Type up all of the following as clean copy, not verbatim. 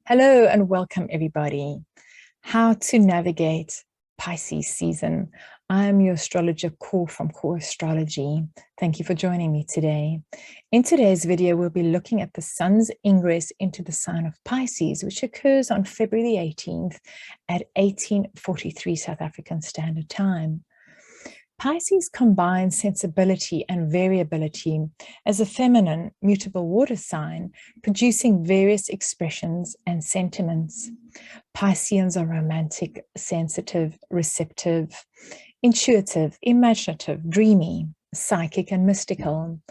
Hello and welcome everybody. How to navigate Pisces season. I'm your astrologer Core from Core Astrology. Thank you for joining me today. In today's video, we'll be looking at the sun's ingress into the sign of Pisces, which occurs on February the 18th at 18:43 South African Standard Time. Pisces combines sensibility and variability as a feminine, mutable water sign, producing various expressions and sentiments. Pisceans are romantic, sensitive, receptive, intuitive, imaginative, dreamy, psychic, and mystical.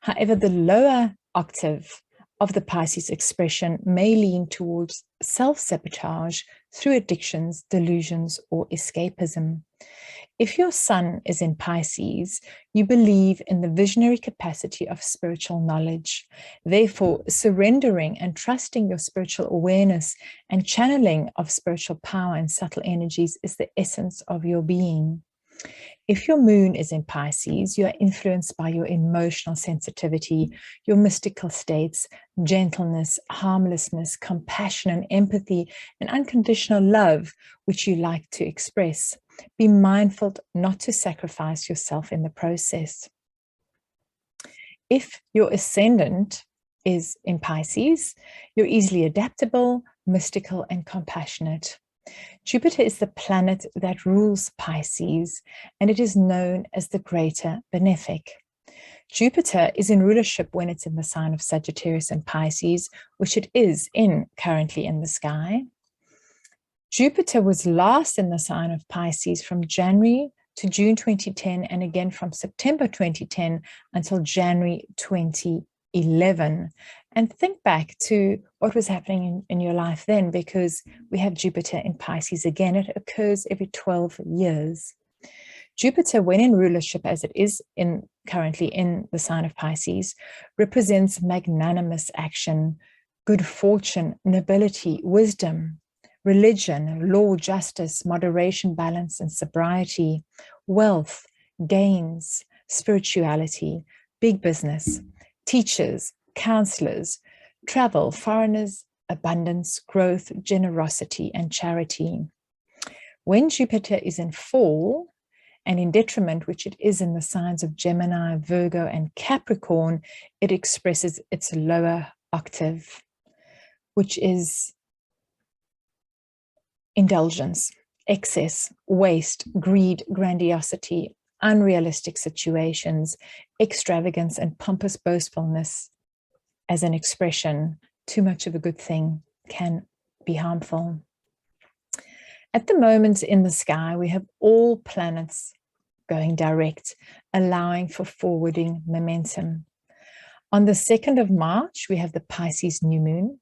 However, the lower octave of the Pisces expression may lean towards self-sabotage through addictions, delusions, or escapism. If your sun is in Pisces, you believe in the visionary capacity of spiritual knowledge. Therefore, surrendering and trusting your spiritual awareness and channeling of spiritual power and subtle energies is the essence of your being. If your moon is in Pisces, you are influenced by your emotional sensitivity, your mystical states, gentleness, harmlessness, compassion and empathy, and unconditional love, which you like to express. Be mindful not to sacrifice yourself in the process. If your ascendant is in Pisces, you're easily adaptable, mystical, and compassionate. Jupiter is the planet that rules Pisces, and it is known as the greater benefic. Jupiter is in rulership when it's in the sign of Sagittarius and Pisces, which it is currently in the sky. Jupiter was last in the sign of Pisces from January to June 2010, and again from September 2010 until January 2011. And think back to what was happening in your life then, because we have Jupiter in Pisces again. It occurs every 12 years. Jupiter, when in rulership, as it is currently in the sign of Pisces, represents magnanimous action, good fortune, nobility, wisdom, religion, law, justice, moderation, balance, and sobriety, wealth, gains, spirituality, big business, teachers, counselors, travel, foreigners, abundance, growth, generosity, and charity. When Jupiter is in fall and in detriment, which it is in the signs of Gemini, Virgo, and Capricorn, it expresses its lower octave, which is indulgence, excess, waste, greed, grandiosity, unrealistic situations, extravagance, and pompous boastfulness. As an expression, too much of a good thing can be harmful. At the moment in the sky, we have all planets going direct, allowing for forwarding momentum. On the 2nd of March, we have the Pisces new moon.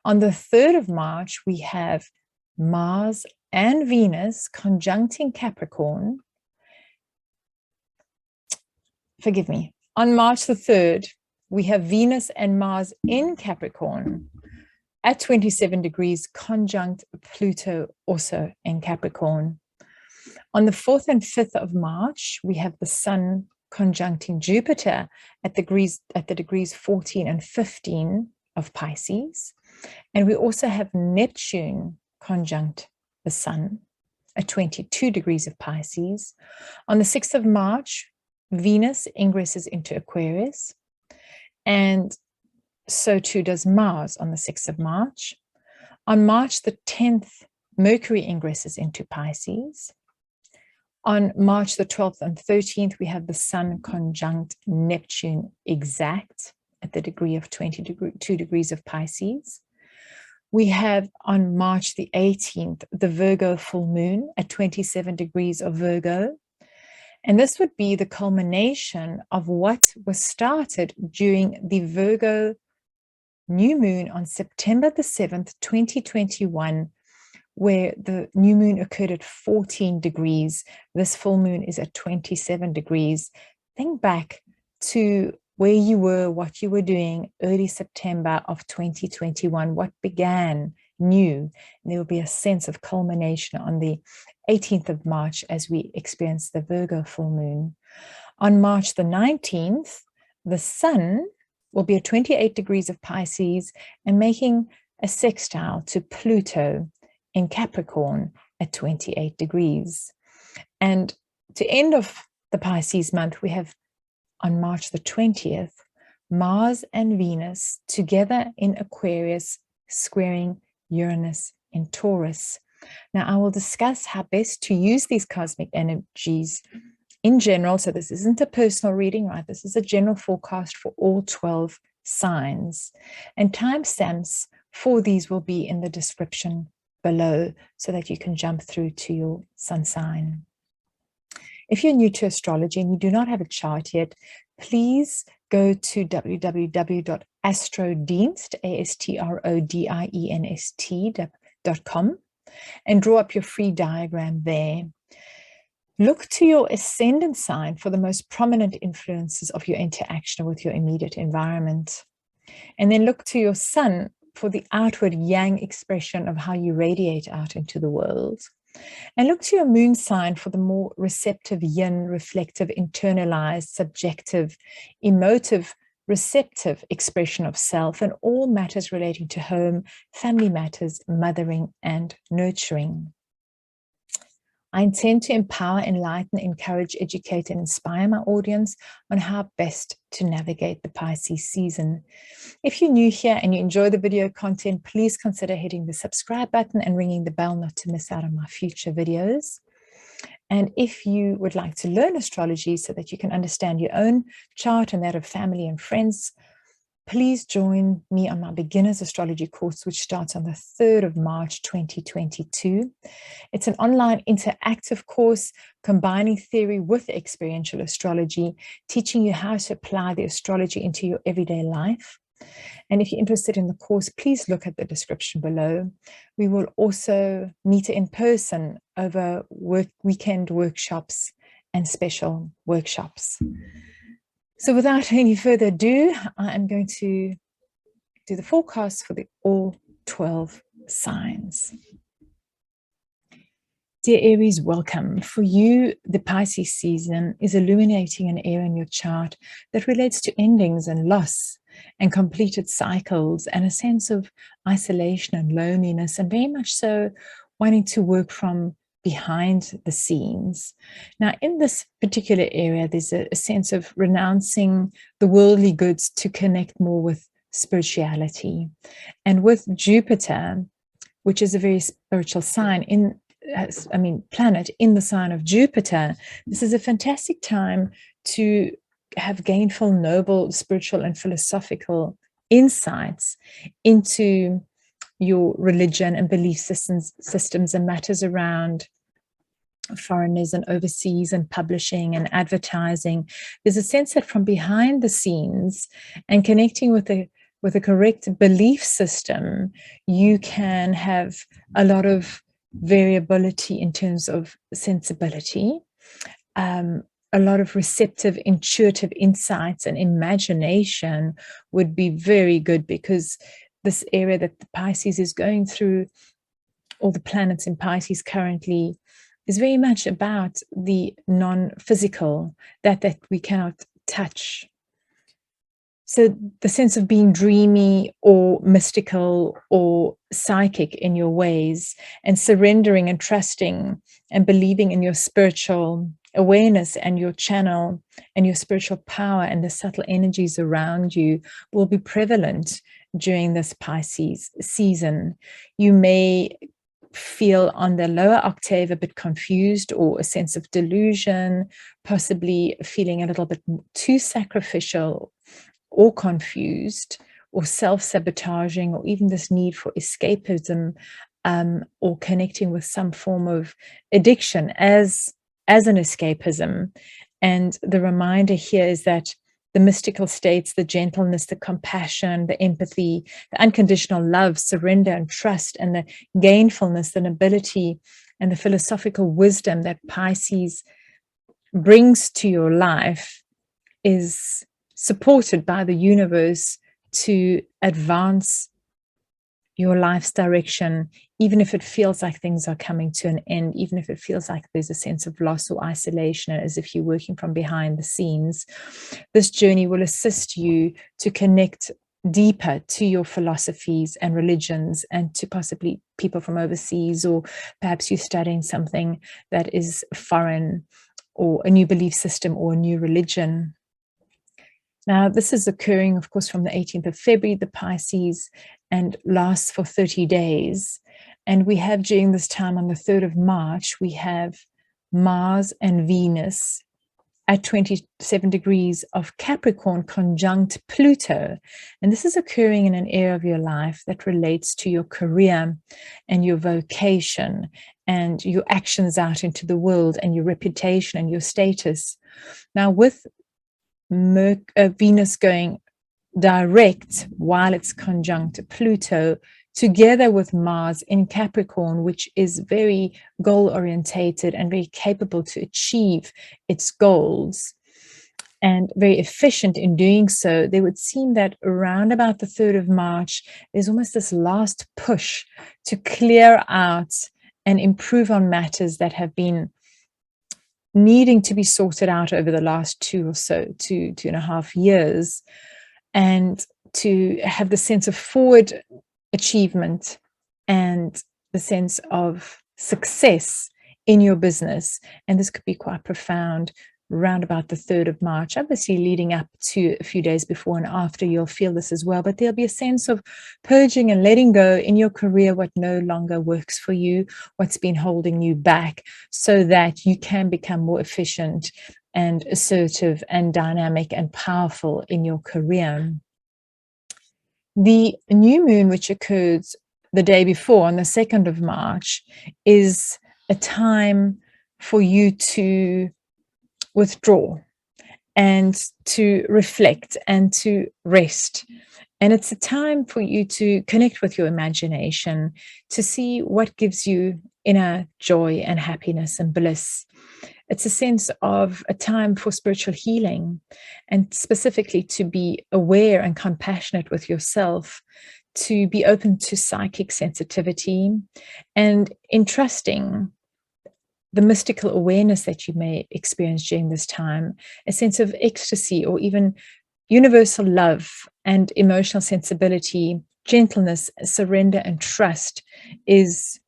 On the 3rd of March, we have Mars and Venus conjuncting Capricorn. Forgive me. On March the 3rd, we have Venus and Mars in Capricorn at 27 degrees, conjunct Pluto also in Capricorn. On the 4th and 5th of March, we have the Sun conjuncting Jupiter at the degrees 14 and 15 of Pisces. And we also have Neptune conjunct the Sun at 22 degrees of Pisces. On the 6th of March, Venus ingresses into Aquarius, and so too does Mars on the 6th of March. On March the 10th, Mercury ingresses into Pisces. On March the 12th and 13th, we have the Sun conjunct Neptune exact at the degree of 22 degrees of Pisces. We have on March the 18th, the Virgo full moon at 27 degrees of Virgo. And this would be the culmination of what was started during the Virgo new moon on September the 7th, 2021, where the new moon occurred at 14 degrees. This full moon is at 27 degrees. Think back to where you were, what you were doing early September of 2021, what began new. And there will be a sense of culmination on the 18th of March as we experience the Virgo full moon. On March the 19th, the Sun will be at 28 degrees of Pisces and making a sextile to Pluto in Capricorn at 28 degrees. And to end of the Pisces month, we have on March the 20th, Mars and Venus together in Aquarius, squaring Uranus in Taurus. Now, I will discuss how best to use these cosmic energies in general. So this isn't a personal reading, right? This is a general forecast for all 12 signs. And timestamps for these will be in the description below so that you can jump through to your sun sign. If you're new to astrology and you do not have a chart yet, please go to www.astrodienst.com and draw up your free diagram there. Look to your ascendant sign for the most prominent influences of your interaction with your immediate environment. And then look to your sun for the outward yang expression of how you radiate out into the world. And look to your moon sign for the more receptive yin, reflective, internalized, subjective, emotive, receptive expression of self and all matters relating to home, family matters, mothering, and nurturing. I intend to empower, enlighten, encourage, educate, and inspire my audience on how best to navigate the Pisces season. If you're new here and you enjoy the video content, please consider hitting the subscribe button and ringing the bell not to miss out on my future videos. And if you would like to learn astrology so that you can understand your own chart and that of family and friends, please join me on my Beginners Astrology course, which starts on the 3rd of March, 2022. It's an online interactive course combining theory with experiential astrology, teaching you how to apply the astrology into your everyday life. And if you're interested in the course, please look at the description below. We will also meet in person over weekend workshops and special workshops. So without any further ado, I am going to do the forecast for the all 12 signs. Dear Aries, welcome. For you, the Pisces season is illuminating an area in your chart that relates to endings and loss and completed cycles and a sense of isolation and loneliness, and very much so wanting to work from behind the scenes. Now, in this particular area, there's a sense of renouncing the worldly goods to connect more with spirituality. And with Jupiter, which is a very spiritual sign planet in the sign of Jupiter, this is a fantastic time to have gainful, noble, spiritual and philosophical insights into your religion and belief systems and matters around foreigners and overseas and publishing and advertising. There's a sense that from behind the scenes and connecting with a correct belief system, you can have a lot of variability in terms of sensibility, a lot of receptive, intuitive insights and imagination would be very good, because this area that the Pisces is going through, all the planets in Pisces currently, is very much about the non-physical, that we cannot touch. So the sense of being dreamy or mystical or psychic in your ways, and surrendering and trusting and believing in your spiritual awareness and your channel and your spiritual power and the subtle energies around you will be prevalent during this Pisces season. You may feel on the lower octave a bit confused or a sense of delusion, possibly feeling a little bit too sacrificial or confused or self-sabotaging, or even this need for escapism, or connecting with some form of addiction as an escapism. And the reminder here is that the mystical states, the gentleness, the compassion, the empathy, the unconditional love, surrender and trust, and the gainfulness, the nobility, and the philosophical wisdom that Pisces brings to your life is supported by the universe to advance your life's direction, even if it feels like things are coming to an end, even if it feels like there's a sense of loss or isolation, as if you're working from behind the scenes. This journey will assist you to connect deeper to your philosophies and religions, and to possibly people from overseas, or perhaps you're studying something that is foreign, or a new belief system or a new religion. Now, this is occurring, of course, from the 18th of February, the Pisces, and lasts for 30 days. And we have during this time on the 3rd of March, we have Mars and Venus at 27 degrees of Capricorn conjunct Pluto. And this is occurring in an area of your life that relates to your career and your vocation and your actions out into the world and your reputation and your status. Now, with Venus going direct while it's conjunct Pluto, together with Mars in Capricorn, which is very goal-orientated and very capable to achieve its goals and very efficient in doing so, they would seem that around about the 3rd of March, there's almost this last push to clear out and improve on matters that have been needing to be sorted out over the last two and a half years, and to have the sense of forward achievement and the sense of success in your business. And this could be quite profound around about the 3rd of March. Obviously, leading up to a few days before and after, you'll feel this as well, but there'll be a sense of purging and letting go in your career what no longer works for you, what's been holding you back, so that you can become more efficient and assertive and dynamic and powerful in your career. The new moon, which occurs the day before on the 2nd of March, is a time for you to withdraw and to reflect and to rest. And it's a time for you to connect with your imagination, to see what gives you inner joy and happiness and bliss. It's a sense of a time for spiritual healing, and specifically to be aware and compassionate with yourself, to be open to psychic sensitivity, and entrusting the mystical awareness that you may experience during this time, a sense of ecstasy or even universal love and emotional sensibility, gentleness, surrender, and trust is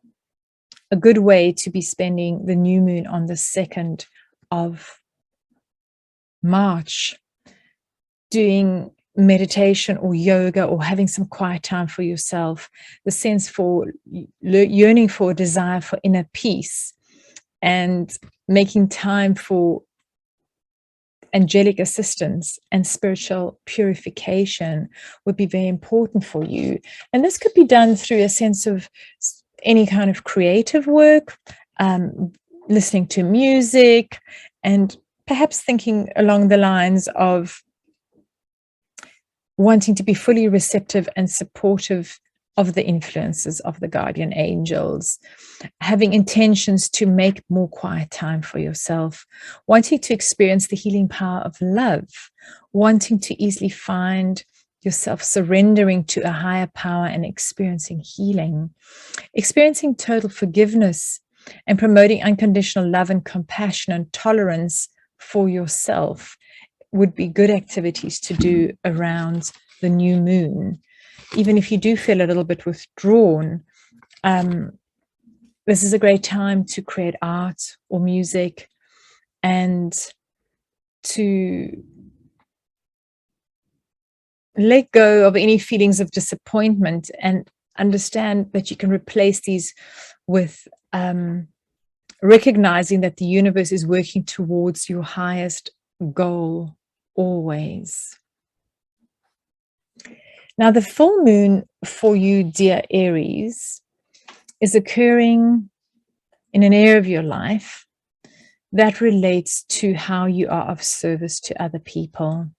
a good way to be spending the new moon on the 2nd of March, doing meditation or yoga or having some quiet time for yourself, the sense for yearning for a desire for inner peace, and making time for angelic assistance and spiritual purification would be very important for you. And this could be done through a sense of any kind of creative work, listening to music, and perhaps thinking along the lines of wanting to be fully receptive and supportive of the influences of the guardian angels, having intentions to make more quiet time for yourself, wanting to experience the healing power of love, wanting to easily find yourself surrendering to a higher power and experiencing healing, experiencing total forgiveness, and promoting unconditional love and compassion and tolerance for yourself would be good activities to do around the new moon. Even if you do feel a little bit withdrawn, this is a great time to create art or music, and to let go of any feelings of disappointment, and understand that you can replace these with recognizing that the universe is working towards your highest goal always. Now, the full moon for you, dear Aries, is occurring in an area of your life that relates to how you are of service to other people.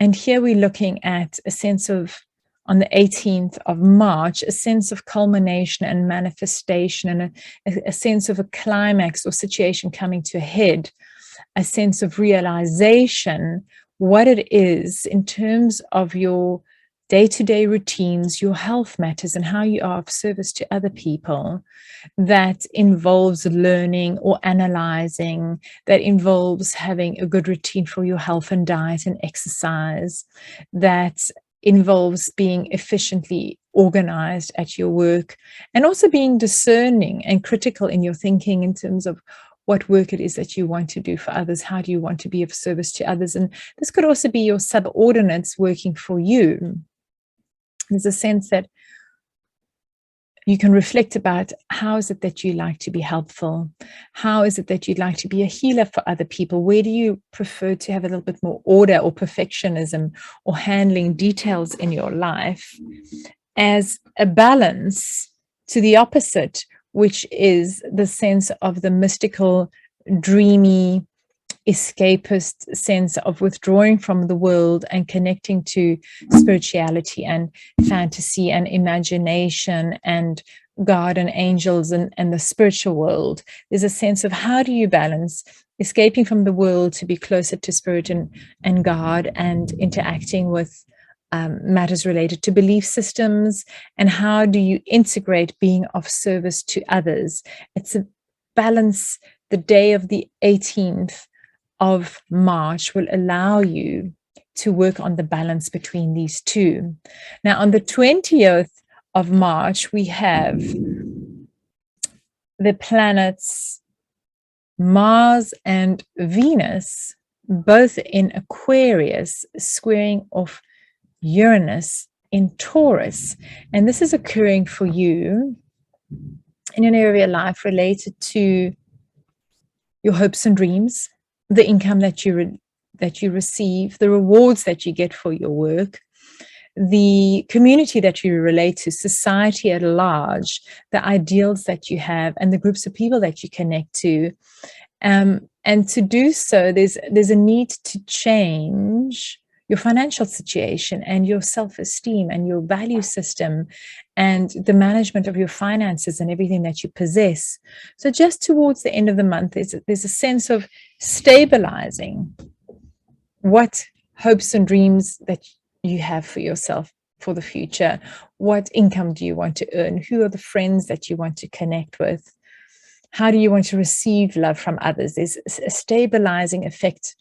And here we're looking at a sense of, on the 18th of March, a sense of culmination and manifestation, and a sense of a climax or situation coming to a head, a sense of realization, what it is in terms of your day-to-day routines, your health matters, and how you are of service to other people, that involves learning or analyzing, that involves having a good routine for your health and diet and exercise, that involves being efficiently organized at your work, and also being discerning and critical in your thinking in terms of what work it is that you want to do for others. How do you want to be of service to others? And this could also be your subordinates working for you. There's a sense that you can reflect about how is it that you like to be helpful? How is it that you'd like to be a healer for other people? Where do you prefer to have a little bit more order or perfectionism or handling details in your life, as a balance to the opposite, which is the sense of the mystical, dreamy, escapist sense of withdrawing from the world and connecting to spirituality and fantasy and imagination and God and angels and the spiritual world. There's a sense of how do you balance escaping from the world to be closer to spirit and God, and interacting with matters related to belief systems, and how do you integrate being of service to others. It's a balance. The day of the 18th of March will allow you to work on the balance between these two. Now, on the 20th of March, we have the planets Mars and Venus, both in Aquarius, squaring off Uranus in Taurus. And this is occurring for you in an area of life related to your hopes and dreams, the income that you receive, the rewards that you get for your work, the community that you relate to, society at large, the ideals that you have, and the groups of people that you connect to. And to do so, there's a need to change your financial situation and your self-esteem and your value system and the management of your finances and everything that you possess. So just towards the end of the month, there's a sense of stabilizing what hopes and dreams that you have for yourself for the future. What income do you want to earn? Who are the friends that you want to connect with? How do you want to receive love from others? There's a stabilizing effect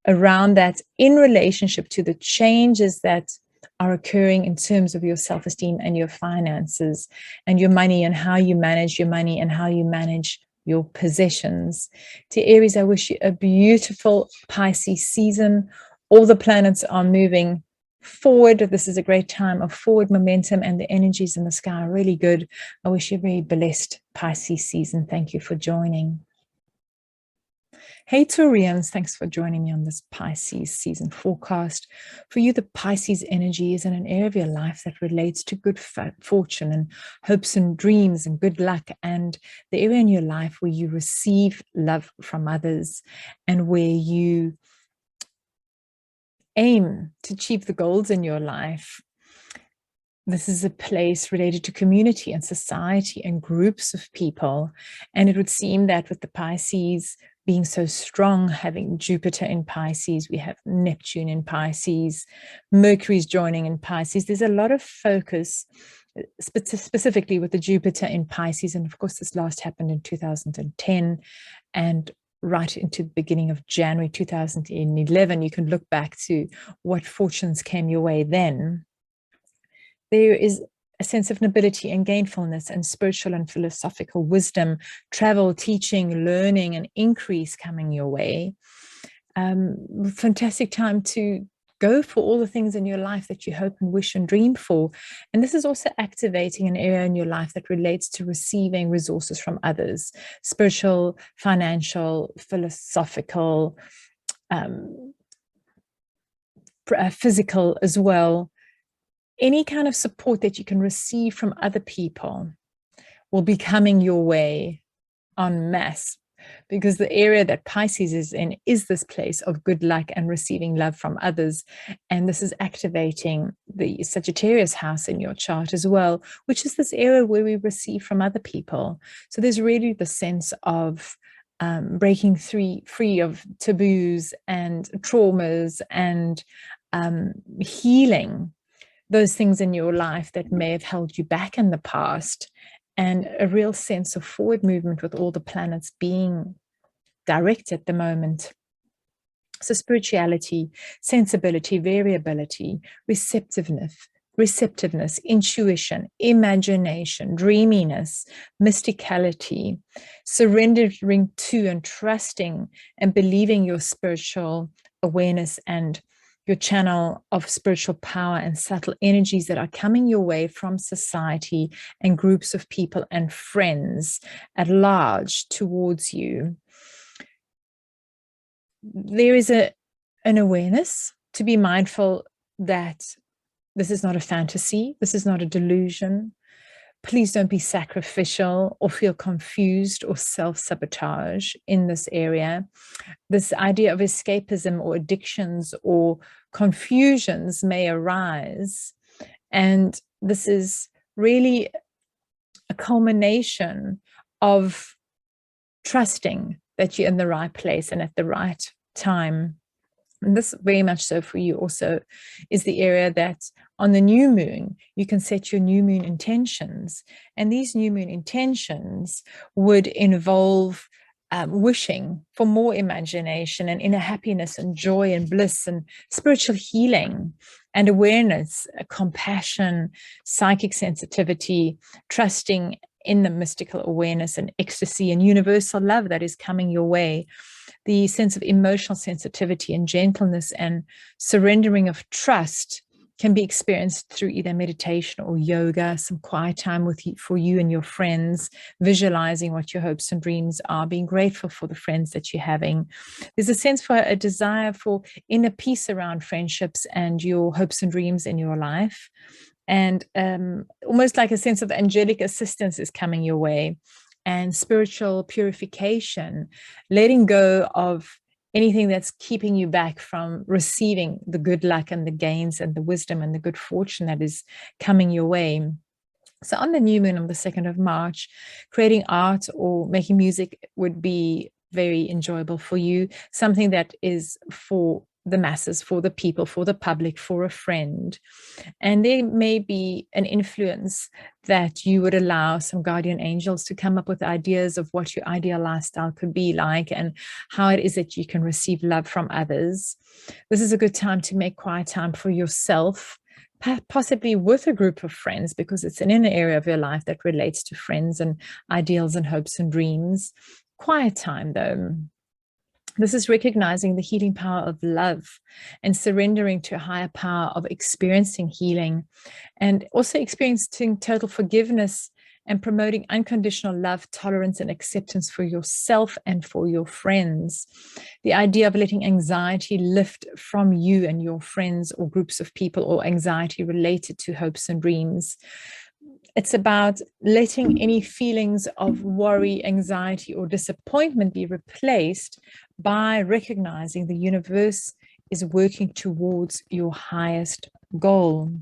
around that in relationship to the changes that are occurring in terms of your self-esteem and your finances and your money, and how you manage your money and how you manage your possessions. To Aries, I wish you a beautiful Pisces season. All the planets are moving forward. This is a great time of forward momentum, and the energies in the sky are really good. I wish you a very blessed Pisces season. Thank you for joining. Hey Taurians, thanks for joining me on this Pisces season forecast. For you, the Pisces energy is in an area of your life that relates to good fortune and hopes and dreams and good luck, and the area in your life where you receive love from others and where you aim to achieve the goals in your life. This is a place related to community and society and groups of people. And it would seem that with the Pisces being so strong, having Jupiter in Pisces, we have Neptune in Pisces, Mercury's joining in Pisces. There's a lot of focus, specifically with the Jupiter in Pisces. And of course, this last happened in 2010 and right into the beginning of January 2011. You can look back to what fortunes came your way then. There is a sense of nobility and gainfulness and spiritual and philosophical wisdom, travel, teaching, learning, and increase coming your way. Fantastic time to go for all the things in your life that you hope and wish and dream for. And this is also activating an area in your life that relates to receiving resources from others, spiritual, financial, philosophical, physical as well. Any kind of support that you can receive from other people will be coming your way en masse, because the area that Pisces is in is this place of good luck and receiving love from others. And this is activating the Sagittarius house in your chart as well, which is this area where we receive from other people. So there's really the sense of breaking free of taboos and traumas and healing those things in your life that may have held you back in the past, and a real sense of forward movement with all the planets being direct at the moment. So spirituality, sensibility, variability, receptiveness, intuition, imagination, dreaminess, mysticality, surrendering to and trusting and believing your spiritual awareness and your channel of spiritual power and subtle energies that are coming your way from society and groups of people and friends at large towards you. There is an awareness to be mindful that this is not a fantasy. This is not a delusion. Please don't be sacrificial or feel confused or self-sabotage in this area. This idea of escapism or addictions or confusions may arise. And this is really a culmination of trusting that you're in the right place and at the right time. And this very much so for you also is the area that on the new moon, you can set your new moon intentions. And these new moon intentions would involve wishing for more imagination and inner happiness and joy and bliss and spiritual healing and awareness, compassion, psychic sensitivity, trusting in the mystical awareness and ecstasy and universal love that is coming your way. The sense of emotional sensitivity and gentleness and surrendering of trust can be experienced through either meditation or yoga, some quiet time for you and your friends, visualizing what your hopes and dreams are, being grateful for the friends that you're having. There's a sense for a desire for inner peace around friendships and your hopes and dreams in your life. And almost like a sense of angelic assistance is coming your way, and spiritual purification, letting go of anything that's keeping you back from receiving the good luck and the gains and the wisdom and the good fortune that is coming your way. So on the new moon on the 2nd of March, creating art or making music would be very enjoyable for you, something that is for the masses, for the people, for the public, for a friend. And there may be an influence that you would allow some guardian angels to come up with ideas of what your ideal lifestyle could be like and how it is that you can receive love from others. This is a good time to make quiet time for yourself, possibly with a group of friends, because it's an inner area of your life that relates to friends and ideals and hopes and dreams. Quiet time, though. This is recognizing the healing power of love and surrendering to a higher power of experiencing healing, and also experiencing total forgiveness and promoting unconditional love, tolerance, and acceptance for yourself and for your friends. The idea of letting anxiety lift from you and your friends or groups of people, or anxiety related to hopes and dreams. It's about letting any feelings of worry, anxiety, or disappointment be replaced by recognizing the universe is working towards your highest goal.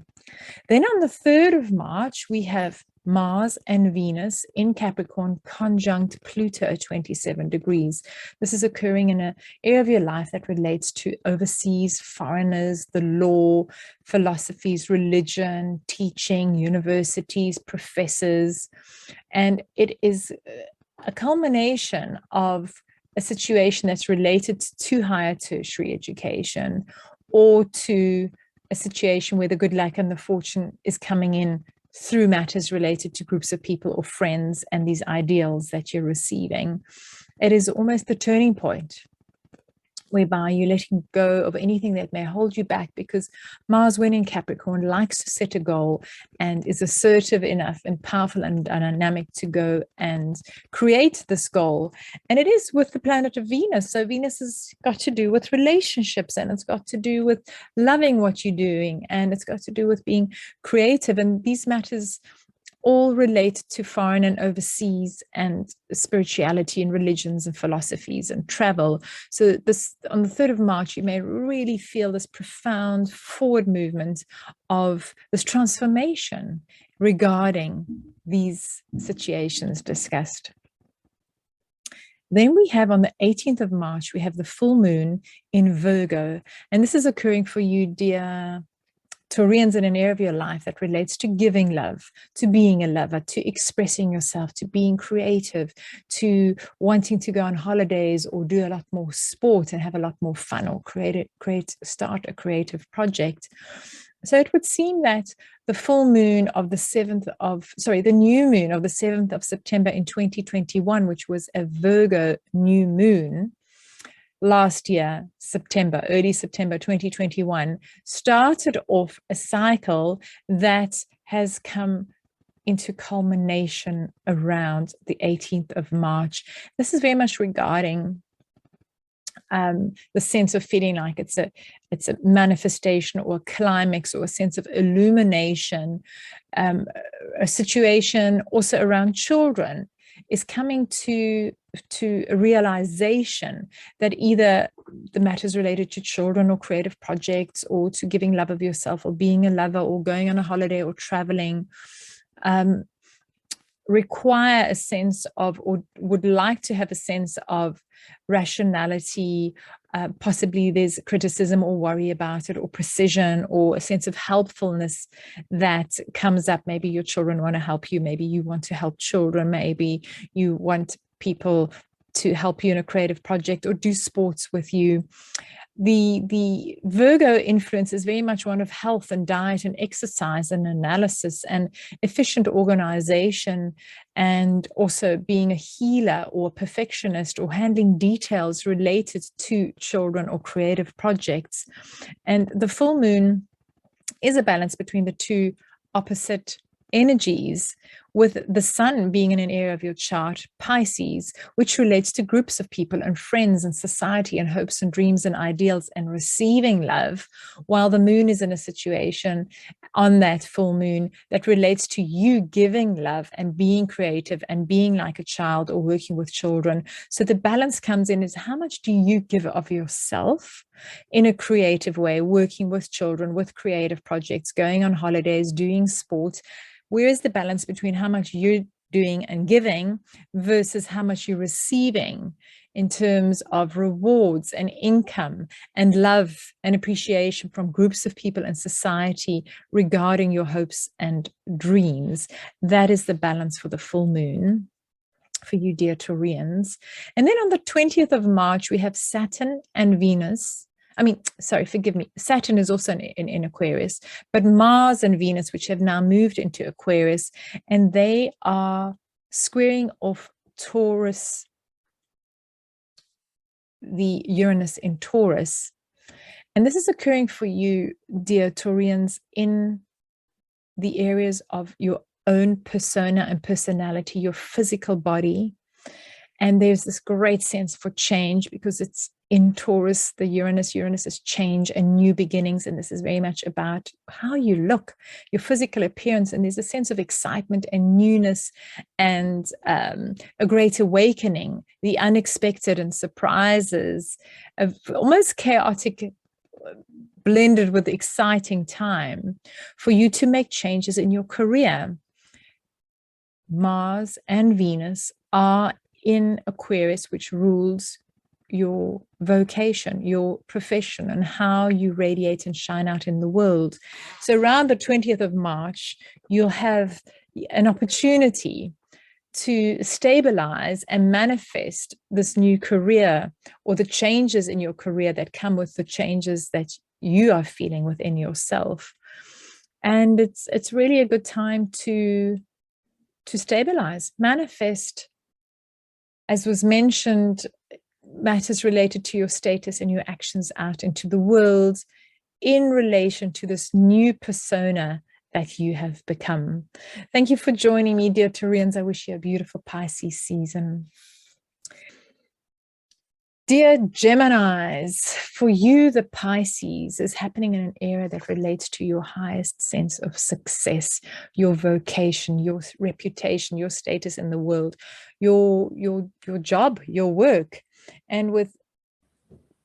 Then on the 3rd of March, we have Mars and Venus in Capricorn conjunct Pluto at 27 degrees. This is occurring in an area of your life that relates to overseas, foreigners, the law, philosophies, religion, teaching, universities, professors. And it is a culmination of a situation that's related to higher tertiary education, or to a situation where the good luck and the fortune is coming in through matters related to groups of people or friends and these ideals that you're receiving. It is almost the turning point whereby you're letting go of anything that may hold you back, because Mars, when in Capricorn, likes to set a goal and is assertive enough and powerful and dynamic to go and create this goal. And it is with the planet of Venus. So Venus has got to do with relationships, and it's got to do with loving what you're doing, and it's got to do with being creative. And these matters all relate to foreign and overseas and spirituality and religions and philosophies and travel. So this, on the 3rd of March, you may really feel this profound forward movement of this transformation regarding these situations discussed. Then we have on the 18th of March, we have the full moon in Virgo. And this is occurring for you, dear Taurians in an area of your life that relates to giving love, to being a lover, to expressing yourself, to being creative, to wanting to go on holidays or do a lot more sport and have a lot more fun, or start a creative project. So it would seem that the full moon of the the new moon of the 7th of September in 2021, which was a Virgo new moon, last year, early September 2021, started off a cycle that has come into culmination around the 18th of March. This is very much regarding the sense of feeling like it's a manifestation or a climax or a sense of illumination. A situation also around children is coming to a realization that either the matters related to children or creative projects or to giving love of yourself or being a lover or going on a holiday or traveling require a sense of, or would like to have a sense of, rationality. Possibly there's criticism or worry about it, or precision, or a sense of helpfulness that comes up. Maybe your children want to help you, maybe you want to help children, maybe you want people to help you in a creative project or do sports with you. The Virgo influence is very much one of health and diet and exercise and analysis and efficient organization, and also being a healer or a perfectionist or handling details related to children or creative projects. And the full moon is a balance between the two opposite energies, with the sun being in an area of your chart, Pisces, which relates to groups of people and friends and society and hopes and dreams and ideals and receiving love, while the moon is in a situation on that full moon that relates to you giving love and being creative and being like a child or working with children. So the balance comes in is, how much do you give of yourself in a creative way, working with children, with creative projects, going on holidays, doing sports? Where is the balance between how much you're doing and giving versus how much you're receiving in terms of rewards and income and love and appreciation from groups of people and society regarding your hopes and dreams? That is the balance for the full moon for you, dear Taurians. And then on the 20th of March, we have Saturn and Venus. Forgive me, Saturn is also in Aquarius, but Mars and Venus, which have now moved into Aquarius, and they are squaring off Taurus, the Uranus in Taurus. And this is occurring for you, dear Taurians, in the areas of your own persona and personality, your physical body. And there's this great sense for change because it's in Taurus, the Uranus is change and new beginnings. And this is very much about how you look, your physical appearance. And there's a sense of excitement and newness and a great awakening, the unexpected and surprises of almost chaotic blended with exciting time for you to make changes in your career. Mars and Venus are in Aquarius, which rules your vocation, your profession, and how you radiate and shine out in the world. So around the 20th of March, you'll have an opportunity to stabilize and manifest this new career, or the changes in your career that come with the changes that you are feeling within yourself. And it's really a good time to stabilize, manifest, as was mentioned, matters related to your status and your actions out into the world in relation to this new persona that you have become. Thank you for joining me, dear Taurians. I wish you a beautiful Pisces season. Dear Geminis, for you, the Pisces is happening in an area that relates to your highest sense of success, your vocation, your reputation, your status in the world, your job, your work. And with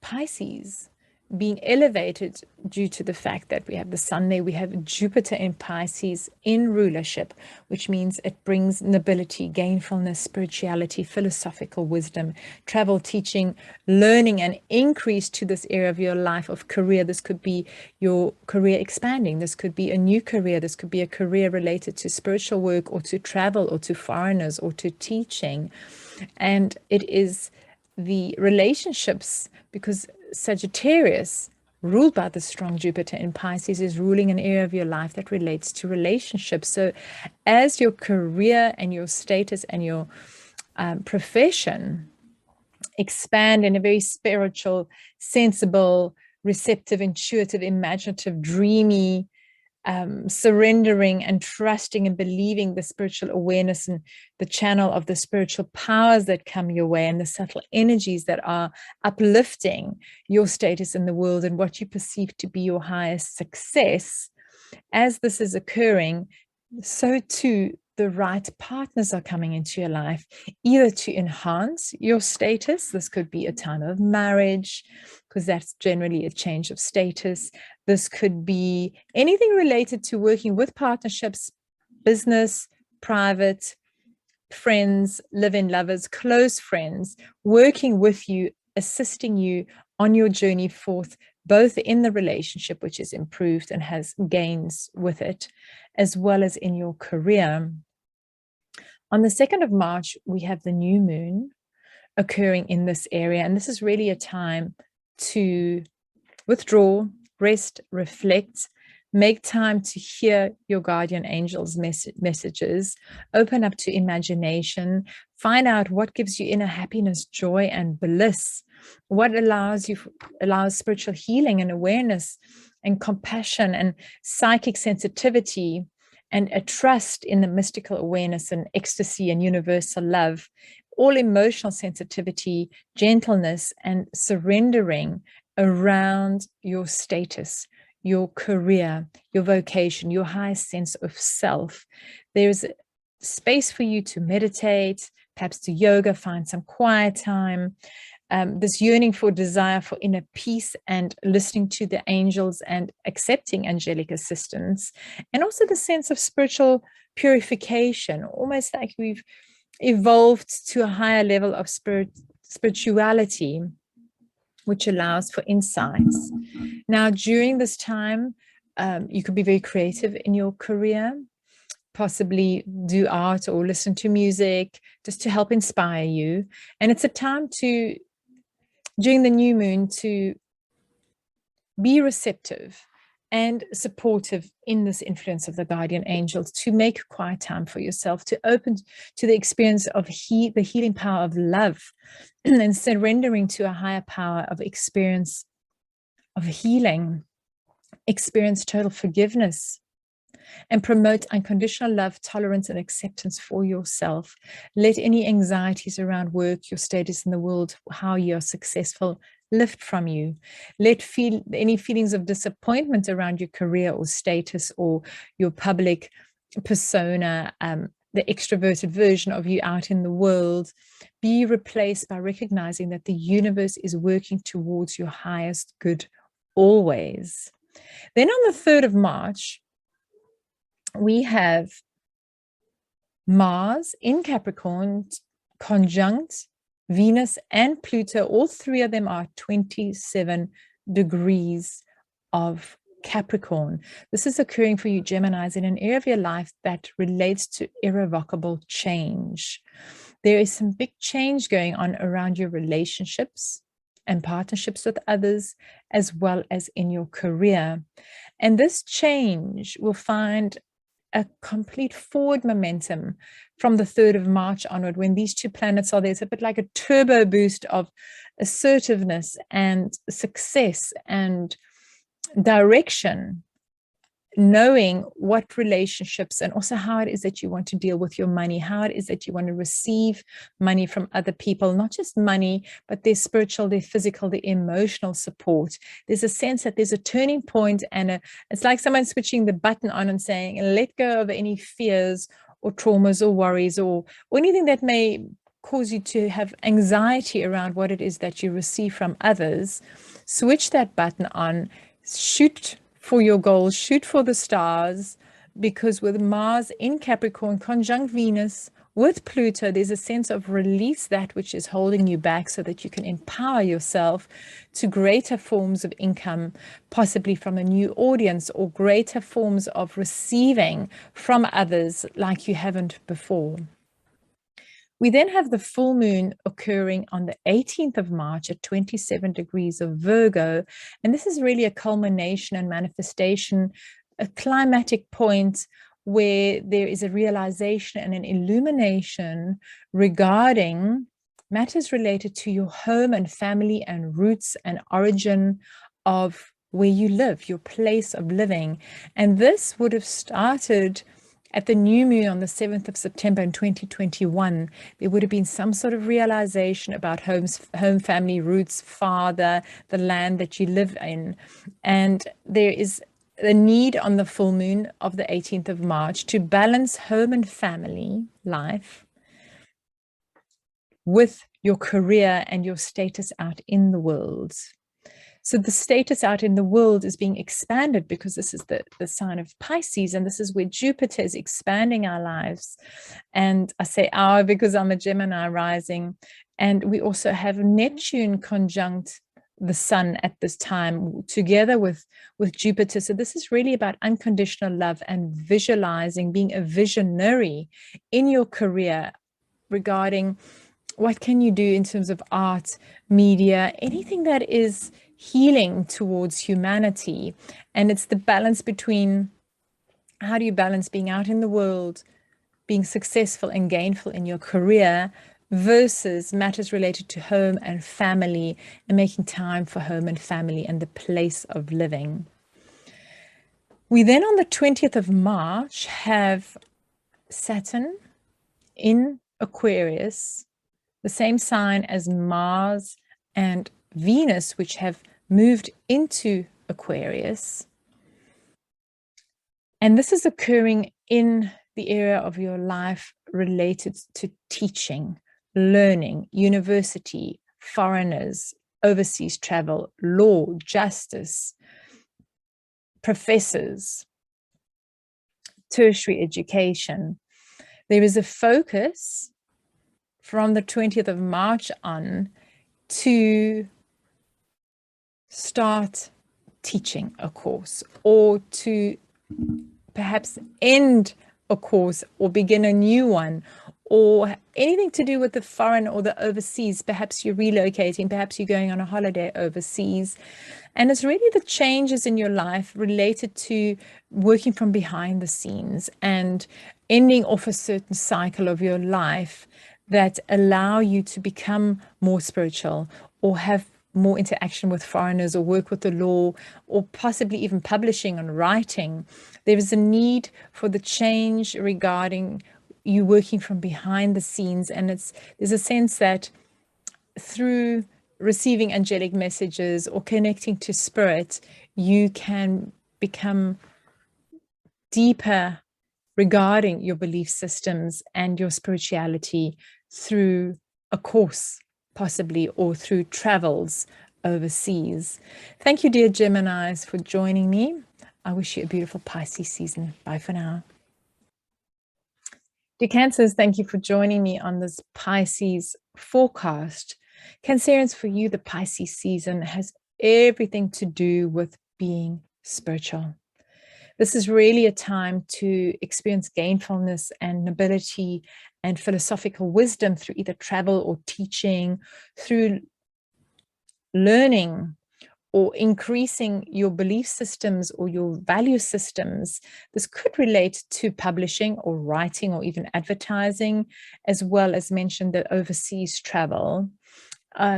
Pisces, being elevated due to the fact that we have the sun there. We have Jupiter in Pisces in rulership, which means it brings nobility, gainfulness, spirituality, philosophical wisdom, travel, teaching, learning, and increase to this area of your life of career. This could be your career expanding. This could be a new career. This could be a career related to spiritual work or to travel or to foreigners or to teaching. And it is the relationships, because Sagittarius, ruled by the strong Jupiter in Pisces, is ruling an area of your life that relates to relationships. So as your career and your status and your profession expand in a very spiritual, sensible, receptive, intuitive, imaginative, dreamy, surrendering and trusting and believing the spiritual awareness and the channel of the spiritual powers that come your way and the subtle energies that are uplifting your status in the world and what you perceive to be your highest success. As this is occurring, so too the right partners are coming into your life, either to enhance your status. This could be a time of marriage, because that's generally a change of status. This could be anything related to working with partnerships, business, private, friends, live-in lovers, close friends, working with you, assisting you on your journey forth, both in the relationship, which is improved and has gains with it, as well as in your career. On the 2nd of March, we have the new moon occurring in this area. And this is really a time to withdraw, rest, reflect, make time to hear your guardian angels' messages, open up to imagination, find out what gives you inner happiness, joy, and bliss, what allows spiritual healing and awareness and compassion and psychic sensitivity and a trust in the mystical awareness and ecstasy and universal love, all emotional sensitivity, gentleness, and surrendering around your status, your career, your vocation, your highest sense of self. There's space for you to meditate, perhaps to yoga, find some quiet time. This yearning for desire for inner peace and listening to the angels and accepting angelic assistance, and also the sense of spiritual purification, almost like we've evolved to a higher level of spirituality, which allows for insights. Now, during this time, you could be very creative in your career, possibly do art or listen to music just to help inspire you. And it's a time to, during the new moon, to be receptive and supportive in this influence of the guardian angels, to make quiet time for yourself, to open to the experience of the healing power of love and surrendering to a higher power of experience of healing, experience total forgiveness, and promote unconditional love, tolerance, and acceptance for yourself. Let any anxieties around work, your status in the world, how you are successful, lift from you. Let any feelings of disappointment around your career or status or your public persona, the extroverted version of you out in the world, be replaced by recognizing that the universe is working towards your highest good always. Then on the 3rd of March, we have Mars in Capricorn conjunct Venus and Pluto. All three of them are 27 degrees of Capricorn. This is occurring for you, Geminis, in an area of your life that relates to irrevocable change. There is some big change going on around your relationships and partnerships with others, as well as in your career. And this change will find a complete forward momentum from the 3rd of March onward, when these two planets are there. It's a bit like a turbo boost of assertiveness and success and direction, knowing what relationships and also how it is that you want to deal with your money, how it is that you want to receive money from other people, not just money, but their spiritual, their physical, their emotional support. There's a sense that there's a turning point, and it's like someone switching the button on and saying, let go of any fears or traumas or worries or anything that may cause you to have anxiety around what it is that you receive from others, switch that button on, shoot for your goals, shoot for the stars, because with Mars in Capricorn conjunct Venus with Pluto, there's a sense of release that which is holding you back so that you can empower yourself to greater forms of income, possibly from a new audience, or greater forms of receiving from others like you haven't before. We then have the full moon occurring on the 18th of March at 27 degrees of Virgo. And this is really a culmination and manifestation, a climatic point where there is a realization and an illumination regarding matters related to your home and family and roots and origin of where you live, your place of living. And this would have started at the new moon on the 7th of September in 2021. There would have been some sort of realization about home, family, roots, father, the land that you live in. And there is the need on the full moon of the 18th of March to balance home and family life with your career and your status out in the world. So the status out in the world is being expanded because this is the sign of Pisces, and this is where Jupiter is expanding our lives. And I say our because I'm a Gemini rising, and we also have Neptune conjunct the sun at this time together with Jupiter. So this is really about unconditional love and visualizing, being a visionary in your career regarding what can you do in terms of art, media, anything that is healing towards humanity. And it's the balance between how do you balance being out in the world, being successful and gainful in your career versus matters related to home and family and making time for home and family and the place of living. We then on the 20th of March have Saturn in Aquarius, the same sign as Mars and Venus, which have moved into Aquarius. And this is occurring in the area of your life related to teaching, learning, university, foreigners, overseas travel, law, justice, professors, tertiary education. There is a focus from the 20th of March on to start teaching a course, or to perhaps end a course or begin a new one, or anything to do with the foreign or the overseas. Perhaps you're relocating, perhaps you're going on a holiday overseas. And it's really the changes in your life related to working from behind the scenes and ending off a certain cycle of your life that allow you to become more spiritual, or have more interaction with foreigners, or work with the law, or possibly even publishing and writing. There is a need for the change regarding you working from behind the scenes. And there's a sense that through receiving angelic messages or connecting to spirit, you can become deeper regarding your belief systems and your spirituality through a course, possibly, or through travels overseas. Thank you, dear Geminis, for joining me. I wish you a beautiful Pisces season. Bye for now. Dear Cancers, thank you for joining me on this Pisces forecast. Cancerians, for you, the Pisces season has everything to do with being spiritual. This is really a time to experience gainfulness and nobility and philosophical wisdom through either travel or teaching, through learning or increasing your belief systems or your value systems. This could relate to publishing or writing or even advertising, as well as mentioned the overseas travel.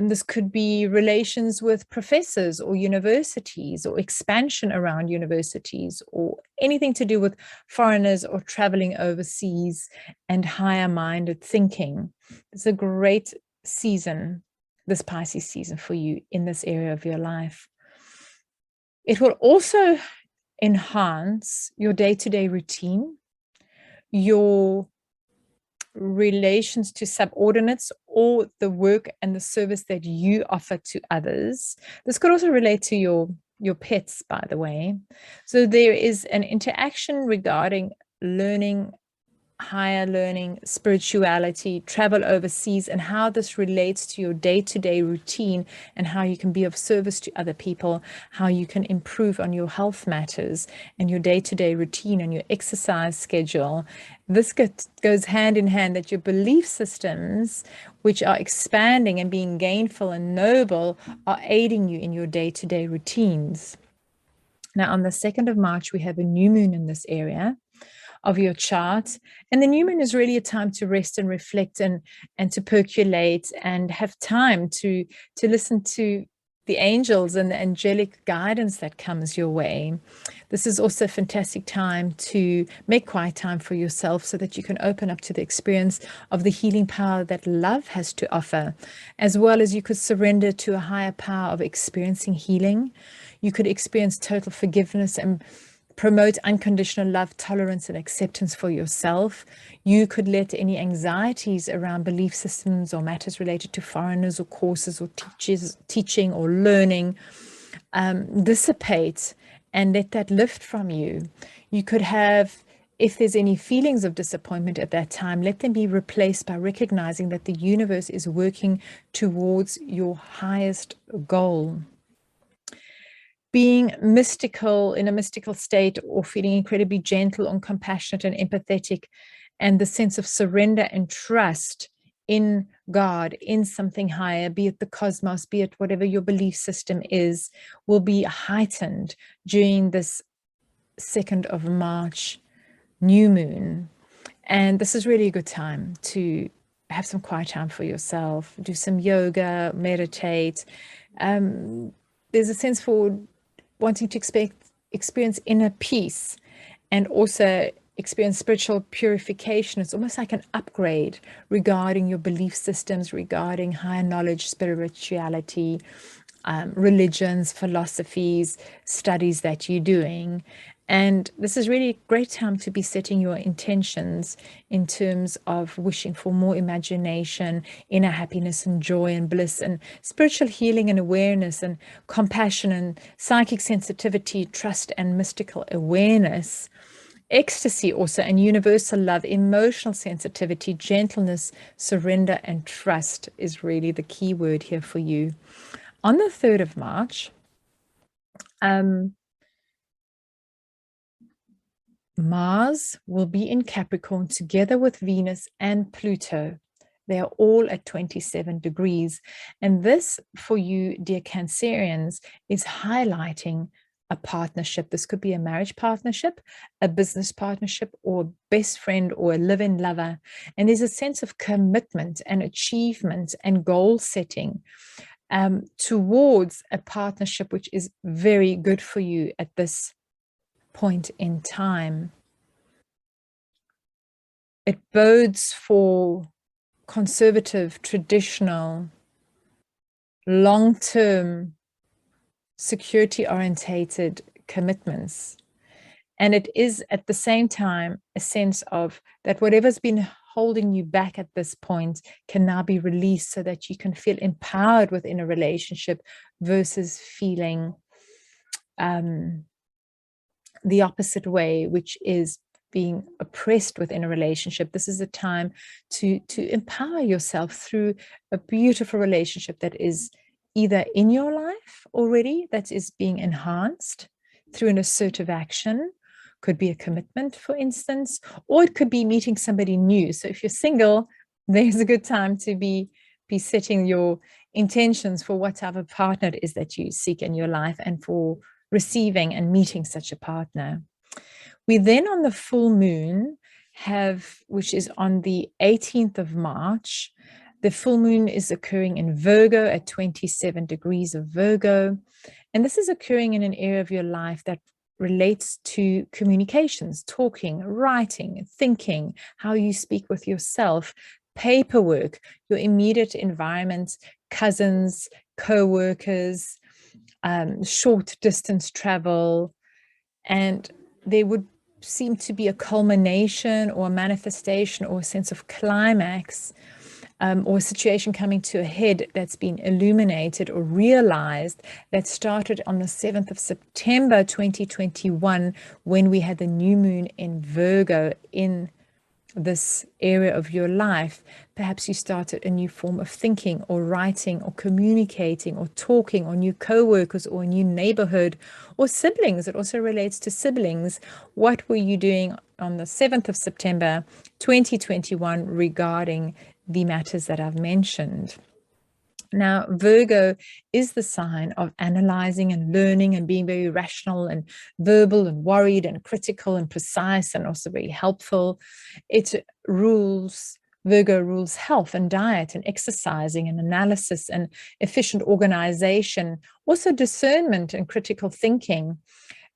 This could be relations with professors or universities, or expansion around universities, or anything to do with foreigners or traveling overseas and higher-minded thinking. It's a great season, this Pisces season, for you in this area of your life. It will also enhance your day-to-day routine, your relations to subordinates or the work and the service that you offer to others. This could also relate to your pets, by the way. So there is an interaction regarding learning, higher learning, spirituality, travel overseas, and how this relates to your day-to-day routine and how you can be of service to other people, how you can improve on your health matters and your day-to-day routine and your exercise schedule. This goes hand in hand, that your belief systems, which are expanding and being gainful and noble, are aiding you in your day-to-day routines. Now, on the 2nd of March, we have a new moon in this area of your chart, and the new moon is really a time to rest and reflect and to percolate and have time to listen to the angels and the angelic guidance that comes your way. This is also a fantastic time to make quiet time for yourself so that you can open up to the experience of the healing power that love has to offer, as well as you could surrender to a higher power of experiencing healing. You could experience total forgiveness and promote unconditional love, tolerance, and acceptance for yourself. You could let any anxieties around belief systems or matters related to foreigners or courses or teaching or learning dissipate and let that lift from you. You could have, if there's any feelings of disappointment at that time, let them be replaced by recognizing that the universe is working towards your highest goal. Being mystical, in a mystical state, or feeling incredibly gentle and compassionate and empathetic, and the sense of surrender and trust in God, in something higher, be it the cosmos, be it whatever your belief system is, will be heightened during this 2nd of March new moon. And this is really a good time to have some quiet time for yourself, do some yoga, meditate. There's a sense for wanting to experience inner peace and also experience spiritual purification. It's almost like an upgrade regarding your belief systems, regarding higher knowledge, spirituality, religions, philosophies, studies that you're doing. And this is really a great time to be setting your intentions in terms of wishing for more imagination, inner happiness and joy and bliss and spiritual healing and awareness and compassion and psychic sensitivity, trust and mystical awareness. Ecstasy also, and universal love, emotional sensitivity, gentleness, surrender and trust is really the key word here for you. On the 3rd of March, Mars will be in Capricorn together with Venus and Pluto. They are all at 27 degrees. And this, for you, dear Cancerians, is highlighting a partnership. This could be a marriage partnership, a business partnership, or a best friend or a live-in lover. And there's a sense of commitment and achievement and goal setting towards a partnership, which is very good for you at this point in time. It bodes for conservative, traditional, long-term, security-orientated commitments. And it is at the same time a sense of that whatever's been holding you back at this point can now be released so that you can feel empowered within a relationship versus feeling the opposite way, which is being oppressed within a relationship. This is a time to empower yourself through a beautiful relationship that is either in your life already, that is being enhanced through an assertive action. Could be a commitment, for instance, or it could be meeting somebody new. So if you're single, there's a good time to be setting your intentions for what type of partner it is that you seek in your life and for receiving and meeting such a partner. We then on the full moon have, which is on the 18th of March, the full moon is occurring in Virgo at 27 degrees of Virgo. And this is occurring in an area of your life that relates to communications, talking, writing, thinking, how you speak with yourself, paperwork, your immediate environment, cousins, co-workers, short distance travel. And there would seem to be a culmination or a manifestation or a sense of climax, or a situation coming to a head that's been illuminated or realized, that started on the 7th of September 2021, when we had the new moon in Virgo in this area of your life. Perhaps you started a new form of thinking or writing or communicating or talking, or new co-workers or a new neighborhood or siblings. It also relates to siblings. What were you doing on the 7th of September 2021 regarding the matters that I've mentioned? Now, Virgo is the sign of analyzing and learning and being very rational and verbal and worried and critical and precise, and also very helpful. Virgo rules health and diet and exercising and analysis and efficient organization, also discernment and critical thinking.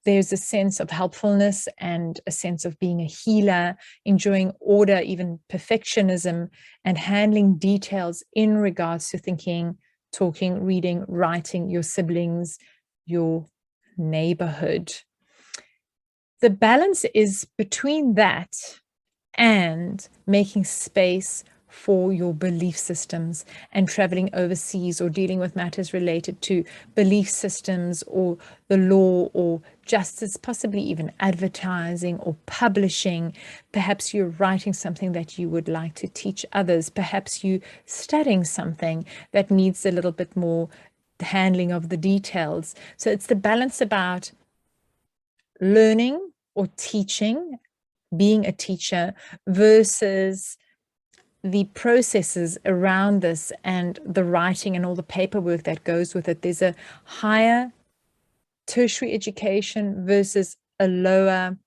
There's a sense of helpfulness and a sense of being a healer, enjoying order, even perfectionism, and handling details in regards to thinking, talking, reading, writing, your siblings, your neighborhood. The balance is between that and making space for your belief systems and traveling overseas or dealing with matters related to belief systems or the law or justice, possibly even advertising or publishing. Perhaps you're writing something that you would like to teach others. Perhaps you studying something that needs a little bit more handling of the details. So it's the balance about learning or teaching, being a teacher, versus the processes around this and the writing and all the paperwork that goes with it. There's a higher tertiary education versus a lower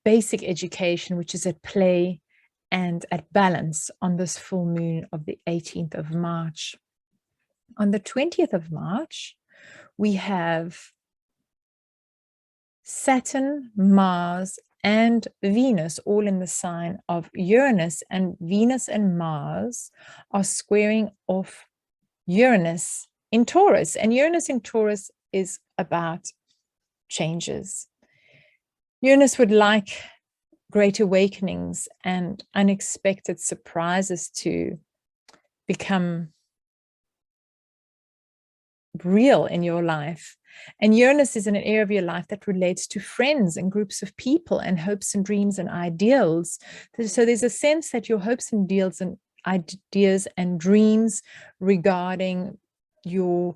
basic education, which is at play and at balance on this full moon of the 18th of March. On the 20th of March, we have Saturn, Mars, and Venus all in the sign of Uranus, and Venus and Mars are squaring off Uranus in Taurus, and Uranus in Taurus is about changes. Uranus would like great awakenings and unexpected surprises to become real in your life. And Uranus is in an area of your life that relates to friends and groups of people and hopes and dreams and ideals. So there's a sense that your hopes and ideas and dreams regarding your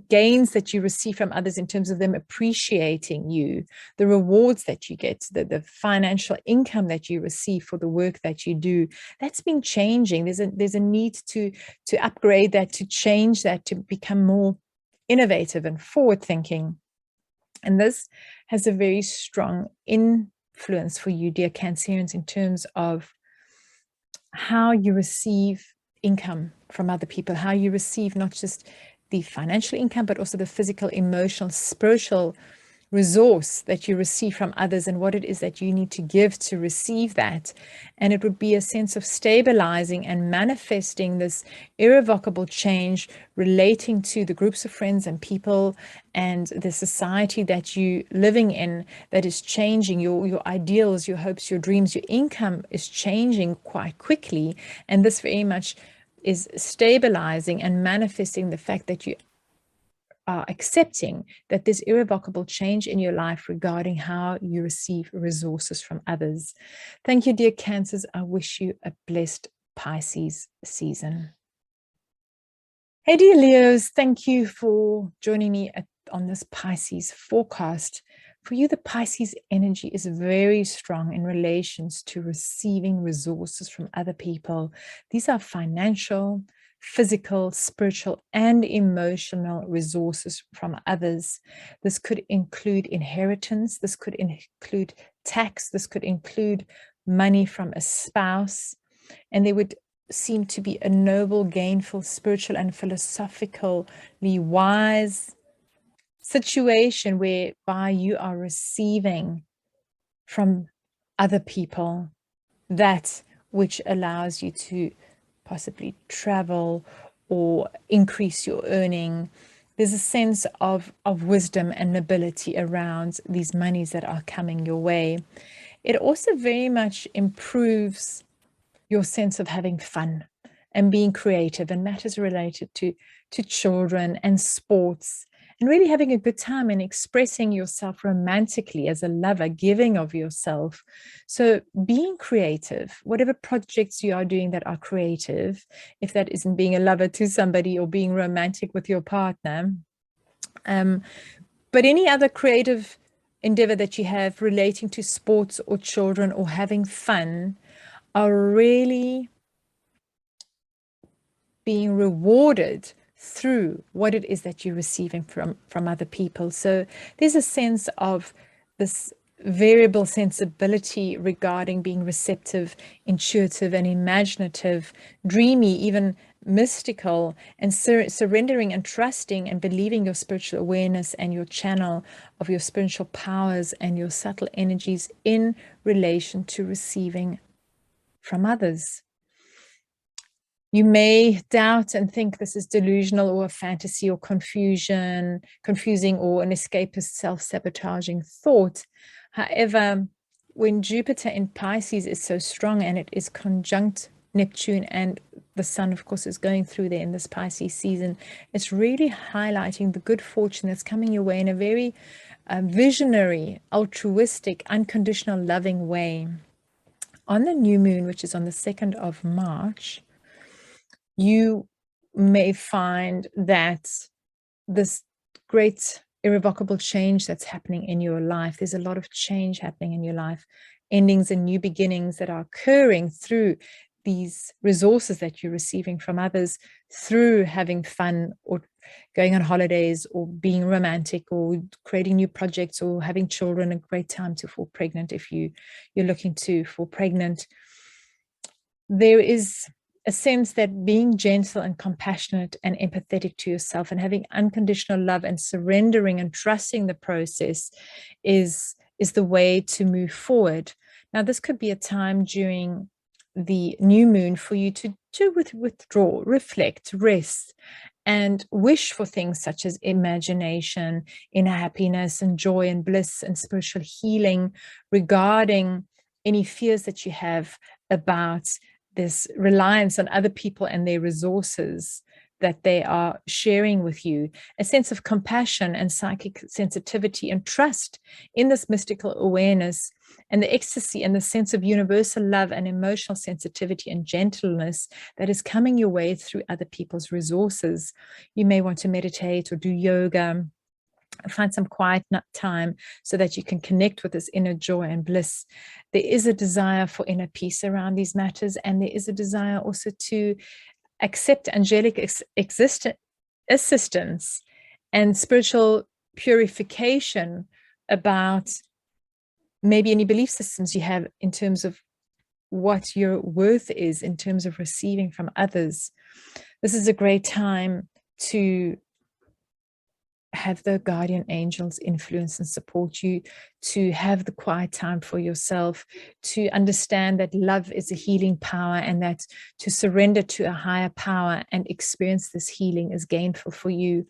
gains that you receive from others in terms of them appreciating you, the rewards that you get, the financial income that you receive for the work that you do, that's been changing. There's a need to upgrade that, to change that, to become more innovative and forward thinking. And this has a very strong influence for you, dear Cancerians, in terms of how you receive income from other people, how you receive not just the financial income, but also the physical, emotional, spiritual resource that you receive from others, and what it is that you need to give to receive that. And it would be a sense of stabilizing and manifesting this irrevocable change relating to the groups of friends and people and the society that you're living in that is changing. Your ideals, your hopes, your dreams, your income is changing quite quickly. And this very much is stabilizing and manifesting the fact that you are accepting that there's irrevocable change in your life regarding how you receive resources from others. Thank you, dear Cancers. I wish you a blessed Pisces season. Hey, dear Leos, thank you for joining me on this Pisces forecast. For you, the Pisces energy is very strong in relations to receiving resources from other people. These are financial, physical, spiritual, and emotional resources from others. This could include inheritance. This could include tax. This could include money from a spouse. And there would seem to be a noble, gainful, spiritual, and philosophically wise situation whereby you are receiving from other people that which allows you to possibly travel or increase your earning There's a sense of wisdom and nobility around these monies that are coming your way. It also very much improves your sense of having fun and being creative and matters related to children and sports, and really having a good time and expressing yourself romantically as a lover, giving of yourself. So being creative, whatever projects you are doing that are creative, if that isn't being a lover to somebody or being romantic with your partner, but any other creative endeavor that you have relating to sports or children or having fun are really being rewarded through what it is that you're receiving from other people. So there's a sense of this variable sensibility regarding being receptive, intuitive, and imaginative, dreamy, even mystical, and surrendering and trusting and believing your spiritual awareness and your channel of your spiritual powers and your subtle energies in relation to receiving from others. You may doubt and think this is delusional or a fantasy or confusing or an escapist self-sabotaging thought. However, when Jupiter in Pisces is so strong and it is conjunct Neptune, and the sun, of course, is going through there in this Pisces season, it's really highlighting the good fortune that's coming your way in a very visionary, altruistic, unconditional, loving way. On the new moon, which is on the 2nd of March, you may find that this great irrevocable change that's happening in your life, there's a lot of change happening in your life, endings and new beginnings that are occurring through these resources that you're receiving from others, through having fun or going on holidays or being romantic or creating new projects or having children. A great time to fall pregnant if you're looking to fall pregnant. There is a sense that being gentle and compassionate and empathetic to yourself and having unconditional love and surrendering and trusting the process is the way to move forward. Now, this could be a time during the new moon for you to withdraw, reflect, rest, and wish for things such as imagination, inner happiness and joy and bliss and spiritual healing regarding any fears that you have about this reliance on other people and their resources that they are sharing with you, a sense of compassion and psychic sensitivity and trust in this mystical awareness and the ecstasy and the sense of universal love and emotional sensitivity and gentleness that is coming your way through other people's resources. You may want to meditate or do yoga, find some quiet time so that you can connect with this inner joy and bliss. There is a desire for inner peace around these matters, and there is a desire also to accept angelic assistance and spiritual purification about maybe any belief systems you have in terms of what your worth is in terms of receiving from others. This is a great time to have the guardian angels influence and support you, to have the quiet time for yourself, to understand that love is a healing power and that to surrender to a higher power and experience this healing is gainful for you.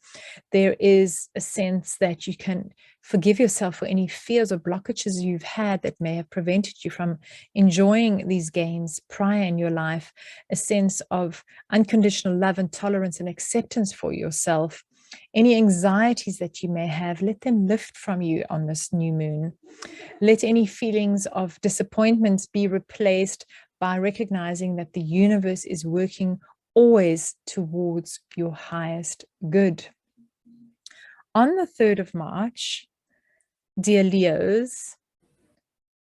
There is a sense that you can forgive yourself for any fears or blockages you've had that may have prevented you from enjoying these gains prior in your life, a sense of unconditional love and tolerance and acceptance for yourself. Any anxieties that you may have, let them lift from you on this new moon. Let any feelings of disappointment be replaced by recognizing that the universe is working always towards your highest good. On the 3rd of March, dear Leos,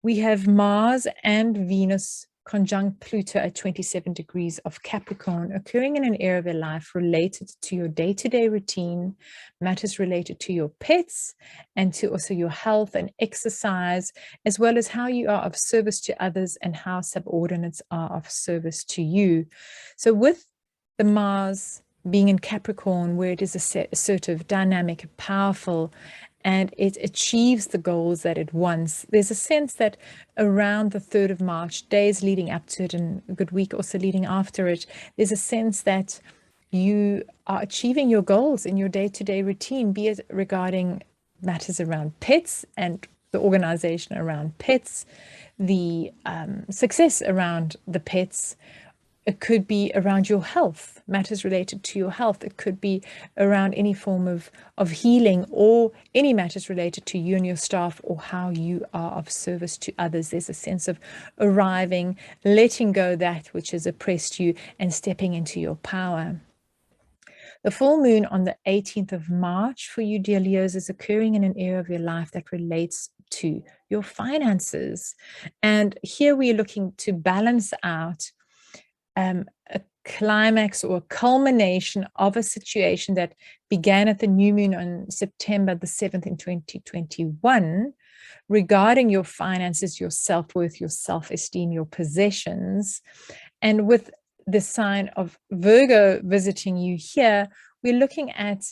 we have Mars and Venus conjunct Pluto at 27 degrees of Capricorn, occurring in an area of your life related to your day-to-day routine, matters related to your pets, and to also your health and exercise, as well as how you are of service to others and how subordinates are of service to you. So with the Mars being in Capricorn, where it is assertive, dynamic, powerful, and it achieves the goals that it wants, there's a sense that around the 3rd of March, days leading up to it and a good week also leading after it, there's a sense that you are achieving your goals in your day-to-day routine, be it regarding matters around pets and the organization around pets, the success around the pets. It could be around your health, matters related to your health. It could be around any form of healing, or any matters related to you and your staff, or how you are of service to others. There's a sense of arriving, letting go that which has oppressed you, and stepping into your power. The full moon on the 18th of March for you, dear Leos, is occurring in an area of your life that relates to your finances. And here we're looking to balance out a climax or a culmination of a situation that began at the new moon on September the 7th in 2021 regarding your finances, your self-worth, your self-esteem, your possessions. And with the sign of Virgo visiting you here, we're looking at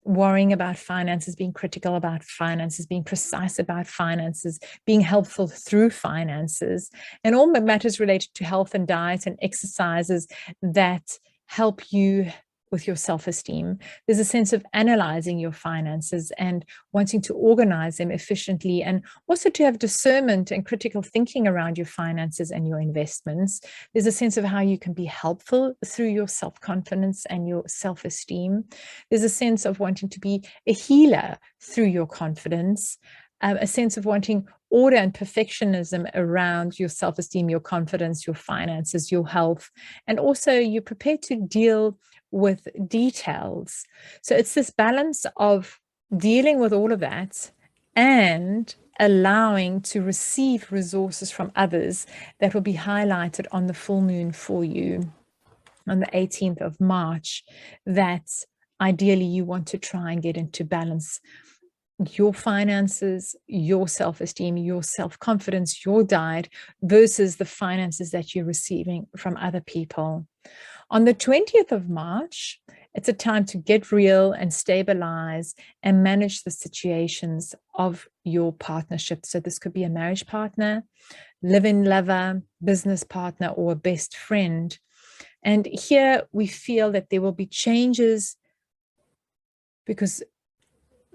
worrying about finances, being critical about finances, being precise about finances, being helpful through finances, and all matters related to health and diet and exercises that help you with your self-esteem. There's a sense of analyzing your finances and wanting to organize them efficiently, and also to have discernment and critical thinking around your finances and your investments. There's a sense of how you can be helpful through your self-confidence and your self-esteem. There's a sense of wanting to be a healer through your confidence, a sense of wanting order and perfectionism around your self-esteem, your confidence, your finances, your health, and also you're prepared to deal with details. So it's this balance of dealing with all of that and allowing to receive resources from others that will be highlighted on the full moon for you on the 18th of March, that ideally you want to try and get into balance your finances, your self-esteem, your self-confidence, your diet versus the finances that you're receiving from other people. On the 20th of March, it's a time to get real and stabilize and manage the situations of your partnership. So this could be a marriage partner, live-in lover, business partner, or a best friend. And here we feel that there will be changes because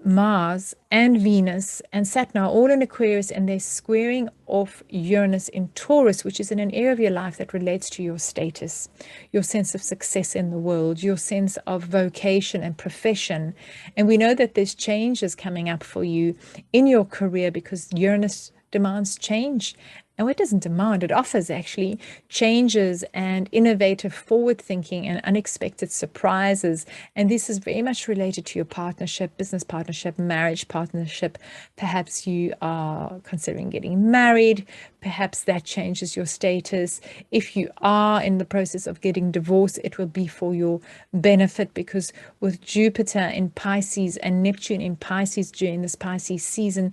Mars and Venus and Saturn are all in Aquarius, and they're squaring off Uranus in Taurus, which is in an area of your life that relates to your status, your sense of success in the world, your sense of vocation and profession. And we know that there's changes coming up for you in your career because Uranus demands change. And it doesn't demand, it offers actually changes and innovative forward thinking and unexpected surprises. And this is very much related to your partnership, business partnership, marriage partnership. Perhaps you are considering getting married. Perhaps that changes your status. If you are in the process of getting divorced, it will be for your benefit, because with Jupiter in Pisces and Neptune in Pisces during this Pisces season,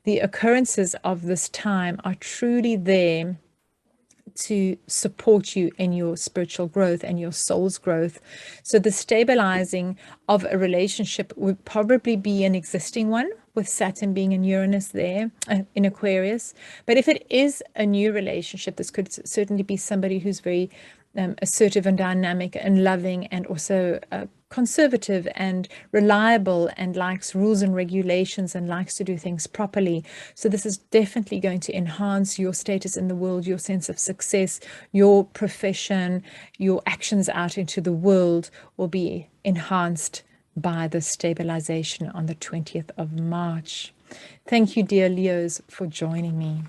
the occurrences of this time are truly there to support you in your spiritual growth and your soul's growth. So the stabilizing of a relationship would probably be an existing one, with Saturn being in Uranus there in Aquarius. But if it is a new relationship, this could certainly be somebody who's very assertive and dynamic and loving, and also conservative and reliable, and likes rules and regulations and likes to do things properly. So this is definitely going to enhance your status in the world, your sense of success, your profession, your actions out into the world will be enhanced by the stabilization on the 20th of March. Thank you, dear Leos, for joining me.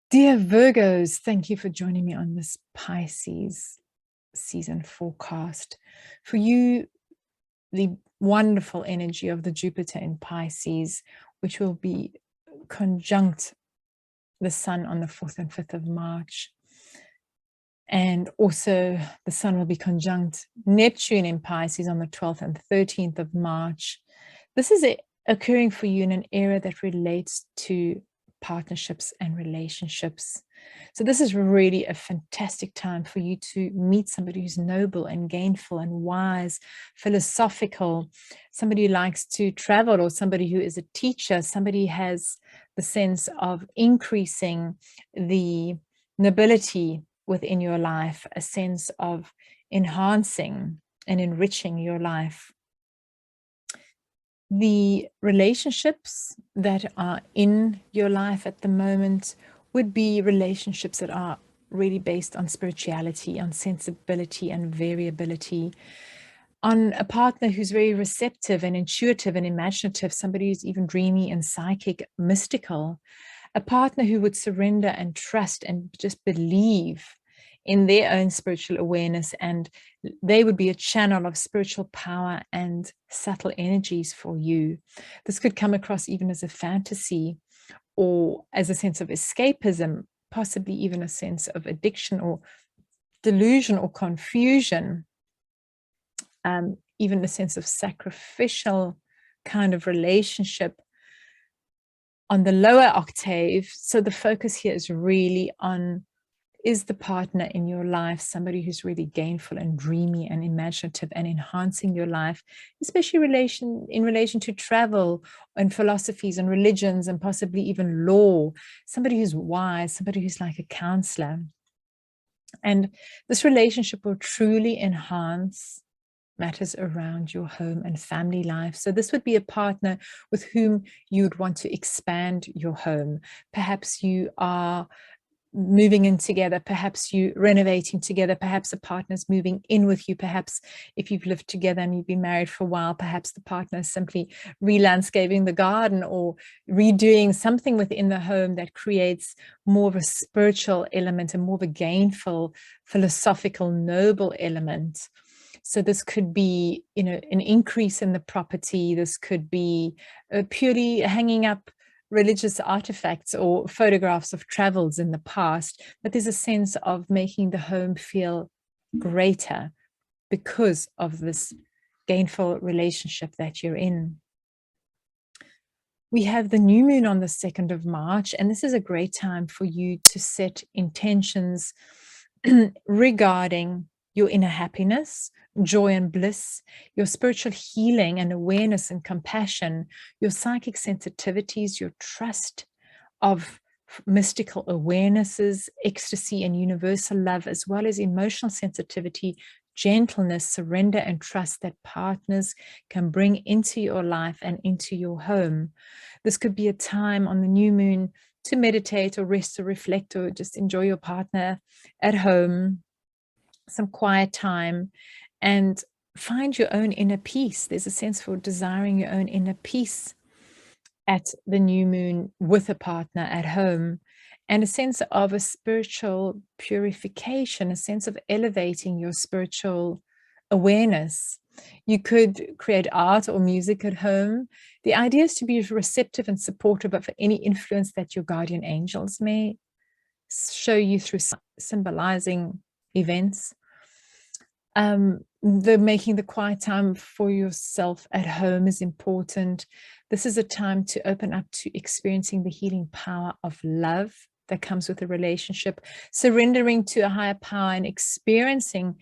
Dear Virgos, thank you for joining me on this Pisces season forecast. For you, the wonderful energy of the Jupiter in Pisces, which will be conjunct the Sun on the 4th and 5th of March. And also the Sun will be conjunct Neptune in Pisces on the 12th and 13th of March. This is occurring for you in an area that relates to partnerships and relationships. So this is really a fantastic time for you to meet somebody who's noble and gainful and wise, philosophical, somebody who likes to travel, or somebody who is a teacher, somebody who has the sense of increasing the nobility within your life, a sense of enhancing and enriching your life. The relationships that are in your life at the moment would be relationships that are really based on spirituality, on sensibility and variability, on a partner who's very receptive and intuitive and imaginative, somebody who's even dreamy and psychic, mystical, a partner who would surrender and trust and just believe in their own spiritual awareness, and they would be a channel of spiritual power and subtle energies for you. This could come across even as a fantasy or as a sense of escapism, possibly even a sense of addiction or delusion or confusion, even a sense of sacrificial kind of relationship on the lower octave. So the focus here is really on, is the partner in your life somebody who's really gainful and dreamy and imaginative and enhancing your life, especially in relation to travel and philosophies and religions and possibly even law, somebody who's wise, somebody who's like a counselor. And this relationship will truly enhance matters around your home and family life. So this would be a partner with whom you'd want to expand your home. Perhaps you are moving in together, perhaps you renovating together, perhaps a partner's moving in with you, perhaps if you've lived together and you've been married for a while, perhaps the partner is simply re-landscaping the garden or redoing something within the home that creates more of a spiritual element and more of a gainful, philosophical, noble element. So this could be, you know, an increase in the property. This could be purely hanging up religious artifacts or photographs of travels in the past, but there's a sense of making the home feel greater because of this gainful relationship that you're in. We have the new moon on the 2nd of March, and this is a great time for you to set intentions regarding your inner happiness, joy and bliss, your spiritual healing and awareness and compassion, your psychic sensitivities, your trust of mystical awarenesses, ecstasy and universal love, as well as emotional sensitivity, gentleness, surrender and trust that partners can bring into your life and into your home. This could be a time on the new moon to meditate or rest or reflect or just enjoy your partner at home, some quiet time, and find your own inner peace. There's a sense for desiring your own inner peace at the new moon with a partner at home, and a sense of a spiritual purification, a sense of elevating your spiritual awareness. You could create art or music at home. The idea is to be receptive and supportive of any influence that your guardian angels may show you through symbolizing events. Making the quiet time for yourself at home is important. This is a time to open up to experiencing the healing power of love that comes with a relationship, surrendering to a higher power and experiencing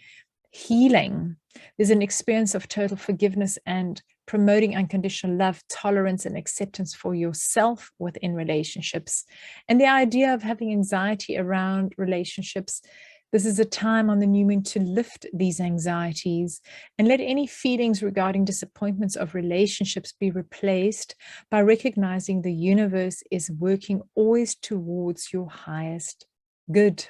healing. There's an experience of total forgiveness and promoting unconditional love, tolerance, and acceptance for yourself within relationships. And the idea of having anxiety around relationships, this is a time on the new moon to lift these anxieties and let any feelings regarding disappointments of relationships be replaced by recognizing the universe is working always towards your highest good.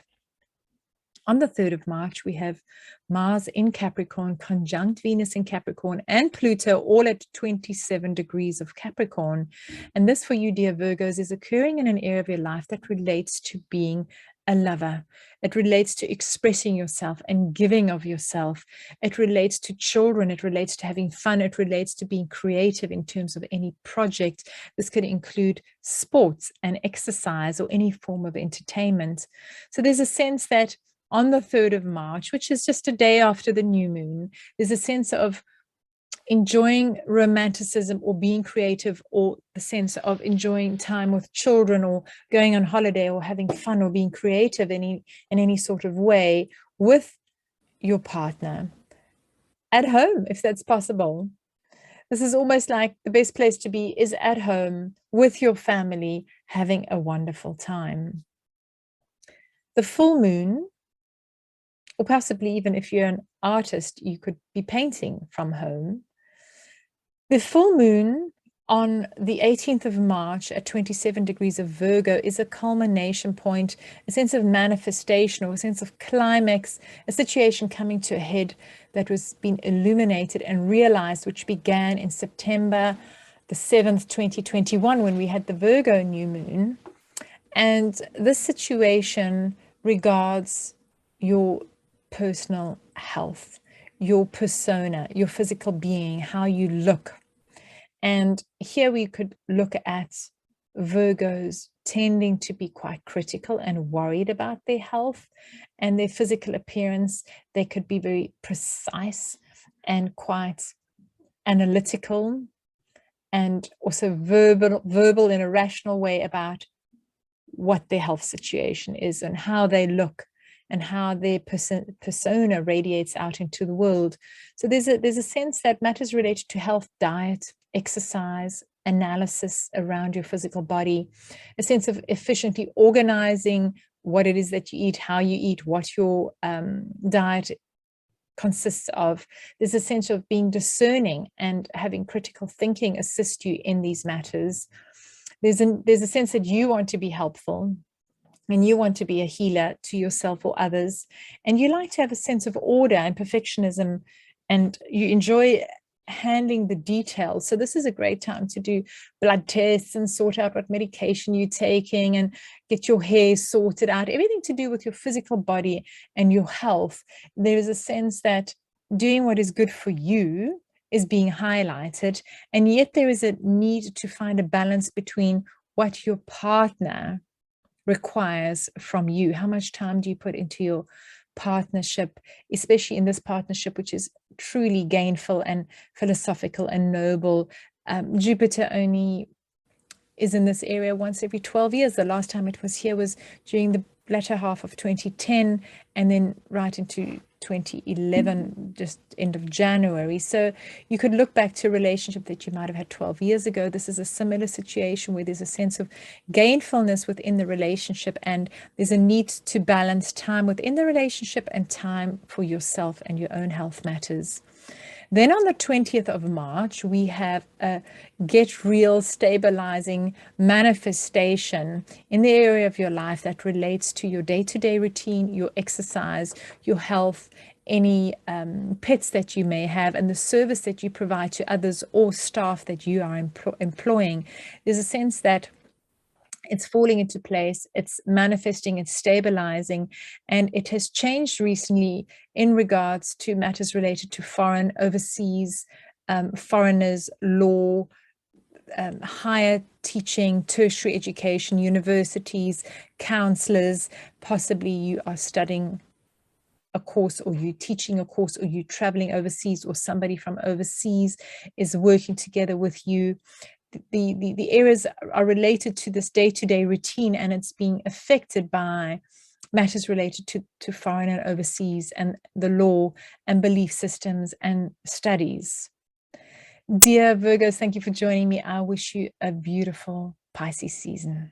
On the 3rd of March, we have Mars in Capricorn, conjunct Venus in Capricorn, and Pluto all at 27 degrees of Capricorn. And this for you, dear Virgos, is occurring in an area of your life that relates to being a lover. It relates to expressing yourself and giving of yourself. It relates to children. It relates to having fun. It relates to being creative in terms of any project. This could include sports and exercise or any form of entertainment. So there's a sense that on the 3rd of March, which is just a day after the new moon, there's a sense of enjoying romanticism or being creative, or the sense of enjoying time with children or going on holiday or having fun or being creative in any sort of way with your partner at home, if that's possible. This is almost like the best place to be is at home with your family, having a wonderful time. The full moon, or possibly even if you're artist, you could be painting from home. The full moon on the 18th of March at 27 degrees of Virgo is a culmination point, a sense of manifestation or a sense of climax, a situation coming to a head that was being illuminated and realized, which began in September the 7th, 2021, when we had the Virgo new moon. And this situation regards your personal health, your persona, your physical being, how you look. And here we could look at Virgos tending to be quite critical and worried about their health and their physical appearance. They could be very precise and quite analytical and also verbal in a rational way about what their health situation is and how they look and how their persona radiates out into the world. So there's a sense that matters related to health, diet, exercise, analysis around your physical body, a sense of efficiently organizing what it is that you eat, how you eat, what your diet consists of. There's a sense of being discerning and having critical thinking assist you in these matters. There's a sense that you want to be helpful and you want to be a healer to yourself or others, and you like to have a sense of order and perfectionism, and you enjoy handling the details. So this is a great time to do blood tests and sort out what medication you're taking and get your hair sorted out, everything to do with your physical body and your health. There is a sense that doing what is good for you is being highlighted, and yet there is a need to find a balance between what your partner requires from you. How much time do you put into your partnership, especially in this partnership, which is truly gainful and philosophical and noble? Jupiter only is in this area once every 12 years. The last time it was here was during the latter half of 2010 and then right into 2011, just end of January. So you could look back to a relationship that you might have had 12 years ago. This is a similar situation where there's a sense of gainfulness within the relationship, and there's a need to balance time within the relationship and time for yourself and your own health matters. Then on the 20th of March, we have a get real, stabilizing manifestation in the area of your life that relates to your day-to-day routine, your exercise, your health, any pets that you may have, and the service that you provide to others or staff that you are employing. There's a sense that it's falling into place, it's manifesting, it's stabilizing, and it has changed recently in regards to matters related to foreign, overseas, foreigners, law, higher teaching, tertiary education, universities, counselors. Possibly you are studying a course, or you teaching a course, or you traveling overseas, or somebody from overseas is working together with you. The areas are related to this day-to-day routine, and it's being affected by matters related to foreign and overseas and the law and belief systems and studies. Dear Virgos, thank you for joining me. I wish you a beautiful Pisces season.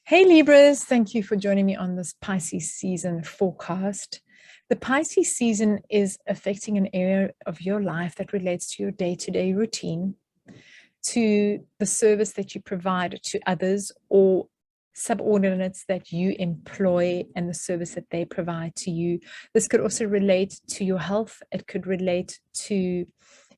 Hey Libras, thank you for joining me on this Pisces season forecast. The Pisces season is affecting an area of your life that relates to your day-to-day routine, to the service that you provide to others or subordinates that you employ and the service that they provide to you. This could also relate to your health. It could relate to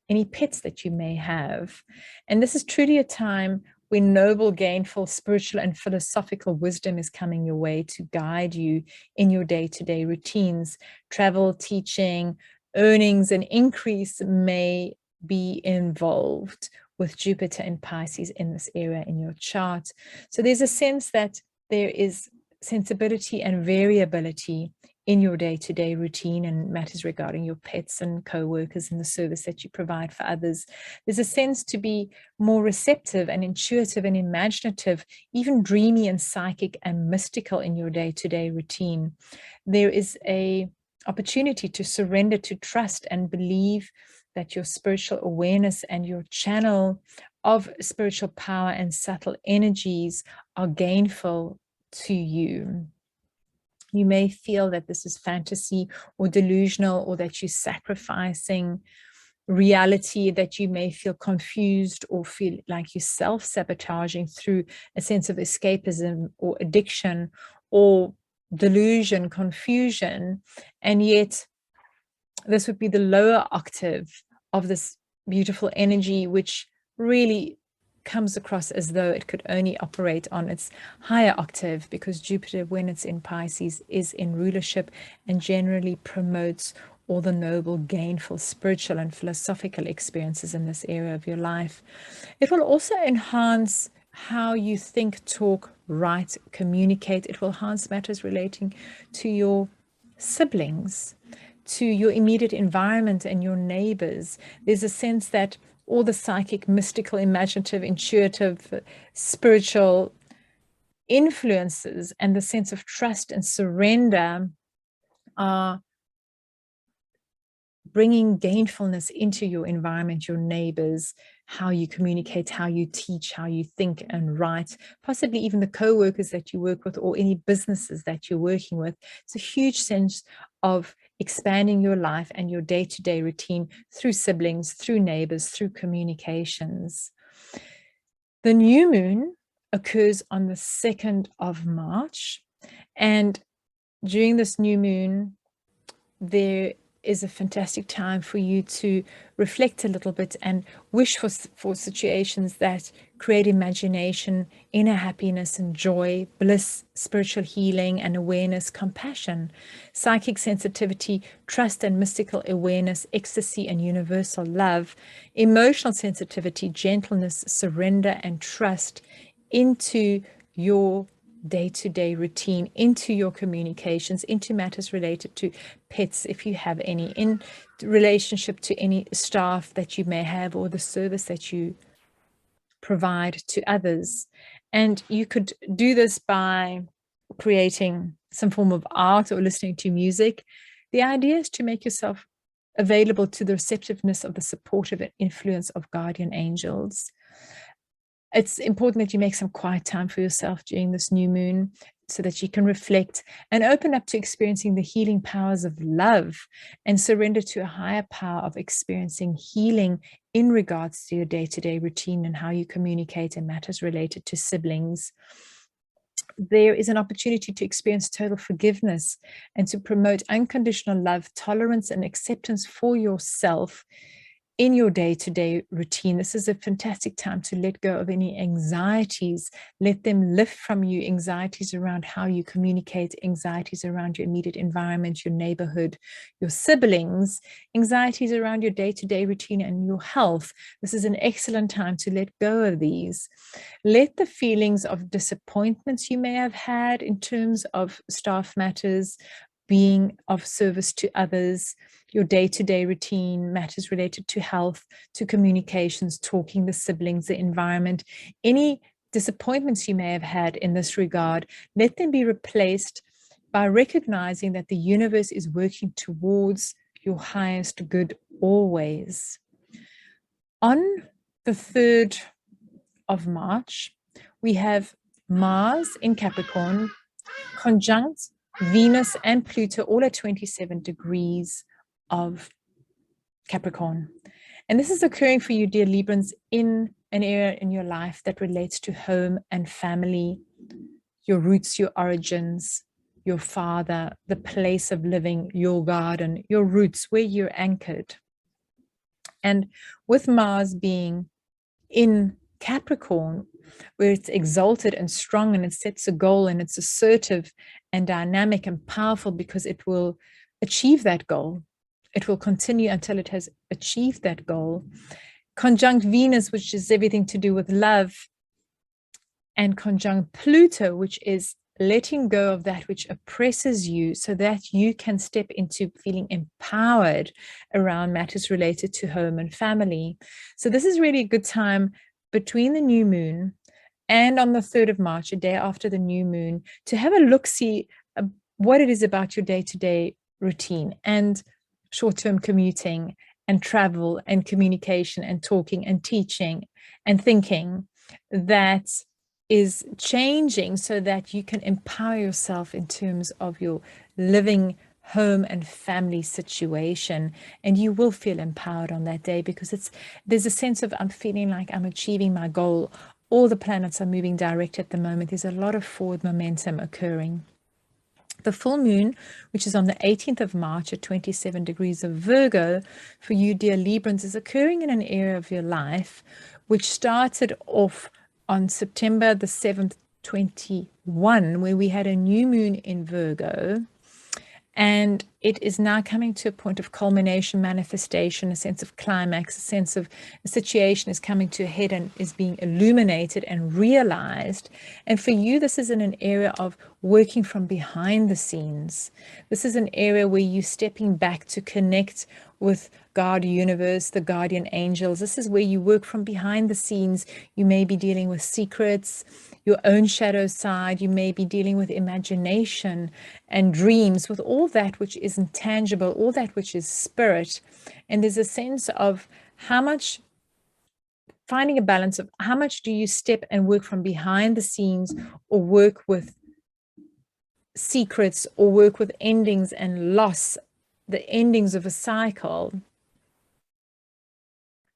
any pets that you may have. And this is truly a time when noble, gainful, spiritual, and philosophical wisdom is coming your way to guide you in your day-to-day routines. Travel, teaching, earnings, and increase may be involved with Jupiter and Pisces in this area in your chart. So there's a sense that there is sensibility and variability in your day-to-day routine and matters regarding your pets and co-workers and the service that you provide for others. There's a sense to be more receptive and intuitive and imaginative, even dreamy and psychic and mystical in your day-to-day routine. There is an opportunity to surrender to trust and believe that your spiritual awareness and your channel of spiritual power and subtle energies are gainful to you. You may feel that this is fantasy or delusional, or that you're sacrificing reality, that you may feel confused or feel like you're self-sabotaging through a sense of escapism or addiction or delusion, confusion. And yet this would be the lower octave of this beautiful energy, which really comes across as though it could only operate on its higher octave, because Jupiter, when it's in Pisces, is in rulership and generally promotes all the noble, gainful, spiritual and philosophical experiences in this area of your life. It will also enhance how you think, talk, write, communicate. It will enhance matters relating to your siblings, to your immediate environment and your neighbors. There's a sense that all the psychic, mystical, imaginative, intuitive, spiritual influences and the sense of trust and surrender are bringing gainfulness into your environment, your neighbors, how you communicate, how you teach, how you think and write, possibly even the co-workers that you work with or any businesses that you're working with. It's a huge sense of expanding your life and your day-to-day routine through siblings, through neighbors, through communications. The new moon occurs on the 2nd of March. And during this new moon, there is a fantastic time for you to reflect a little bit and wish for situations that create imagination, inner happiness and joy, bliss, spiritual healing and awareness, compassion, psychic sensitivity, trust and mystical awareness, ecstasy and universal love, emotional sensitivity, gentleness, surrender and trust into your day-to-day routine, into your communications, into matters related to pets, if you have any, in relationship to any staff that you may have or the service that you provide to others. And you could do this by creating some form of art or listening to music. The idea is to make yourself available to the receptiveness of the supportive influence of guardian angels. It's important that you make some quiet time for yourself during this new moon so that you can reflect and open up to experiencing the healing powers of love and surrender to a higher power of experiencing healing in regards to your day-to-day routine and how you communicate and matters related to siblings. There is an opportunity to experience total forgiveness and to promote unconditional love, tolerance, and acceptance for yourself in your day-to-day routine. This is a fantastic time to let go of any anxieties, let them lift from you, anxieties around how you communicate, anxieties around your immediate environment, your neighborhood, your siblings, anxieties around your day-to-day routine and your health. This is an excellent time to let go of these. Let the feelings of disappointments you may have had in terms of staff matters, being of service to others, your day-to-day routine, matters related to health, to communications, talking, the siblings, the environment, any disappointments you may have had in this regard, let them be replaced by recognizing that the universe is working towards your highest good always. On the 3rd of March, we have Mars in Capricorn, conjunct Venus and Pluto, all at 27 degrees of Capricorn. And this is occurring for you, dear Librans, in an area in your life that relates to home and family, your roots, your origins, your father, the place of living, your garden, your roots, where you're anchored. And with Mars being in Capricorn, where it's exalted and strong and it sets a goal and it's assertive and dynamic and powerful because it will achieve that goal. It will continue until it has achieved that goal. Conjunct Venus, which is everything to do with love, and conjunct Pluto, which is letting go of that which oppresses you so that you can step into feeling empowered around matters related to home and family. So this is really a good time between the new moon and on the 3rd of March, a day after the new moon, to have a look-see what it is about your day-to-day routine and short-term commuting and travel and communication and talking and teaching and thinking that is changing so that you can empower yourself in terms of your living home and family situation, and you will feel empowered on that day, because there's a sense of, I'm feeling like I'm achieving my goal. All the planets are moving direct at the moment. There's a lot of forward momentum occurring. The full moon, which is on the 18th of March at 27 degrees of Virgo, for you, dear Librans, is occurring in an area of your life which started off on September the 7th, 21, where we had a new moon in Virgo. And it is now coming to a point of culmination, manifestation, a sense of climax, a sense of a situation is coming to a head and is being illuminated and realized. And for you, this is in an area of working from behind the scenes. This is an area where you're stepping back to connect with God, universe, the guardian angels. This is where you work from behind the scenes. You may be dealing with secrets, your own shadow side. You may be dealing with imagination and dreams, with all that which is intangible, all that which is spirit. And there's a sense of how much, finding a balance of how much do you step and work from behind the scenes, or work with secrets, or work with endings and loss, the endings of a cycle.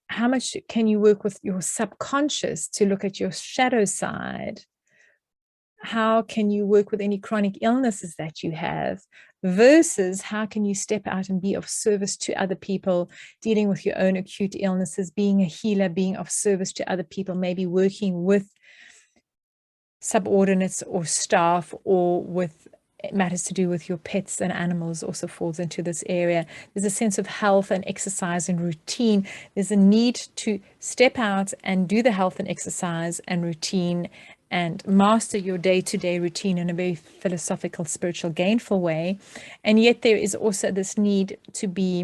How much can you work with your subconscious to look at your shadow side? How can you work with any chronic illnesses that you have, versus how can you step out and be of service to other people, dealing with your own acute illnesses, being a healer, being of service to other people, maybe working with subordinates or staff, or with matters to do with your pets and animals also falls into this area. There's a sense of health and exercise and routine. There's a need to step out and do the health and exercise and routine and master your day-to-day routine in a very philosophical, spiritual, gainful way. And yet there is also this need to be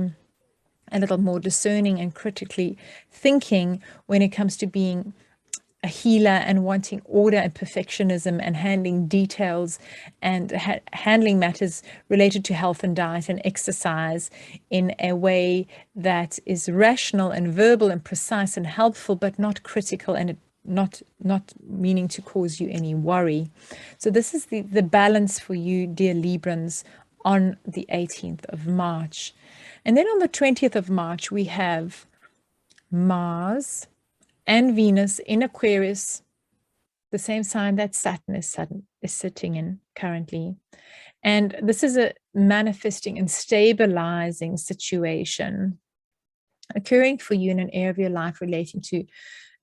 a little more discerning and critically thinking when it comes to being a healer and wanting order and perfectionism, and handling details and handling matters related to health and diet and exercise in a way that is rational and verbal and precise and helpful, but not critical and not meaning to cause you any worry. So this is the balance for you, dear Librans, on the 18th of March. And then on the 20th of March, we have Mars and Venus in Aquarius, the same sign that Saturn is sitting in currently. And this is a manifesting and stabilizing situation occurring for you in an area of your life relating to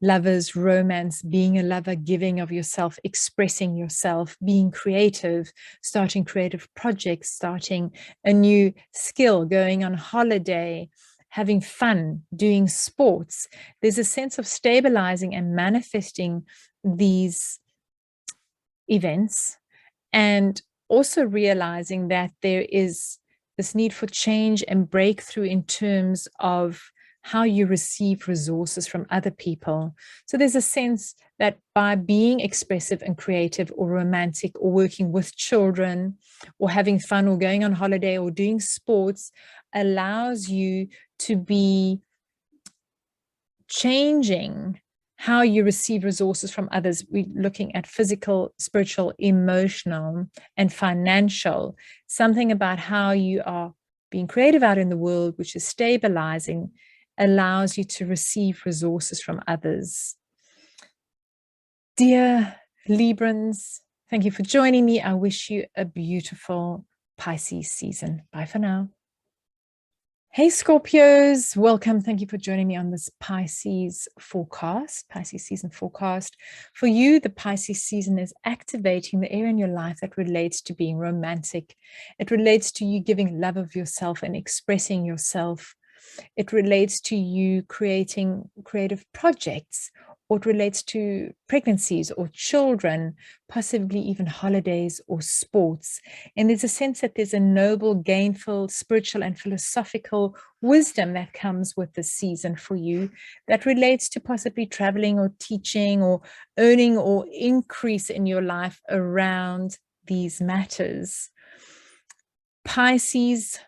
lovers, romance, being a lover, giving of yourself, expressing yourself, being creative, starting creative projects, starting a new skill, going on holiday, having fun, doing sports. There's a sense of stabilizing and manifesting these events, and also realizing that there is this need for change and breakthrough in terms of how you receive resources from other people. So there's a sense that by being expressive and creative, or romantic, or working with children, or having fun, or going on holiday, or doing sports, allows you to be changing how you receive resources from others. We're looking at physical, spiritual, emotional, and financial. Something about how you are being creative out in the world, which is stabilizing, allows you to receive resources from others. Dear Librans, thank you for joining me. I wish you a beautiful Pisces season. Bye for now. Hey Scorpios, welcome. Thank you for joining me on this Pisces forecast, Pisces season forecast. For you, the Pisces season is activating the area in your life that relates to being romantic. It relates to you giving love of yourself and expressing yourself. It relates to you creating creative projects, or it relates to pregnancies or children, possibly even holidays or sports. And there's a sense that there's a noble, gainful, spiritual and philosophical wisdom that comes with this season for you, that relates to possibly traveling or teaching or earning or increase in your life around these matters. Pisces,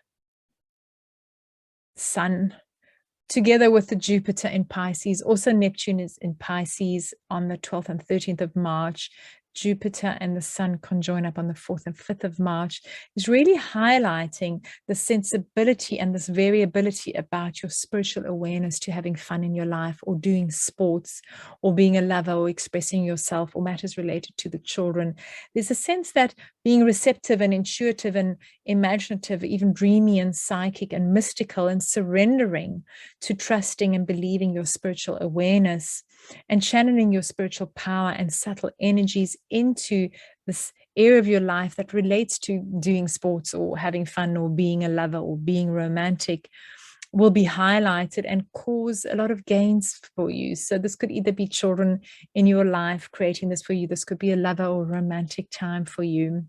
Sun, together with the Jupiter in Pisces. Also Neptune is in Pisces on the 12th and 13th of March. Jupiter and the Sun conjoin up on the 4th and 5th of March, is really highlighting the sensibility and this variability about your spiritual awareness to having fun in your life, or doing sports, or being a lover, or expressing yourself, or matters related to the children. There's a sense that being receptive and intuitive and imaginative, even dreamy and psychic and mystical, and surrendering to trusting and believing your spiritual awareness, and channeling your spiritual power and subtle energies into this area of your life that relates to doing sports, or having fun, or being a lover, or being romantic, will be highlighted and cause a lot of gains for you. So this could either be children in your life creating this for you. This could be a lover or romantic time for you.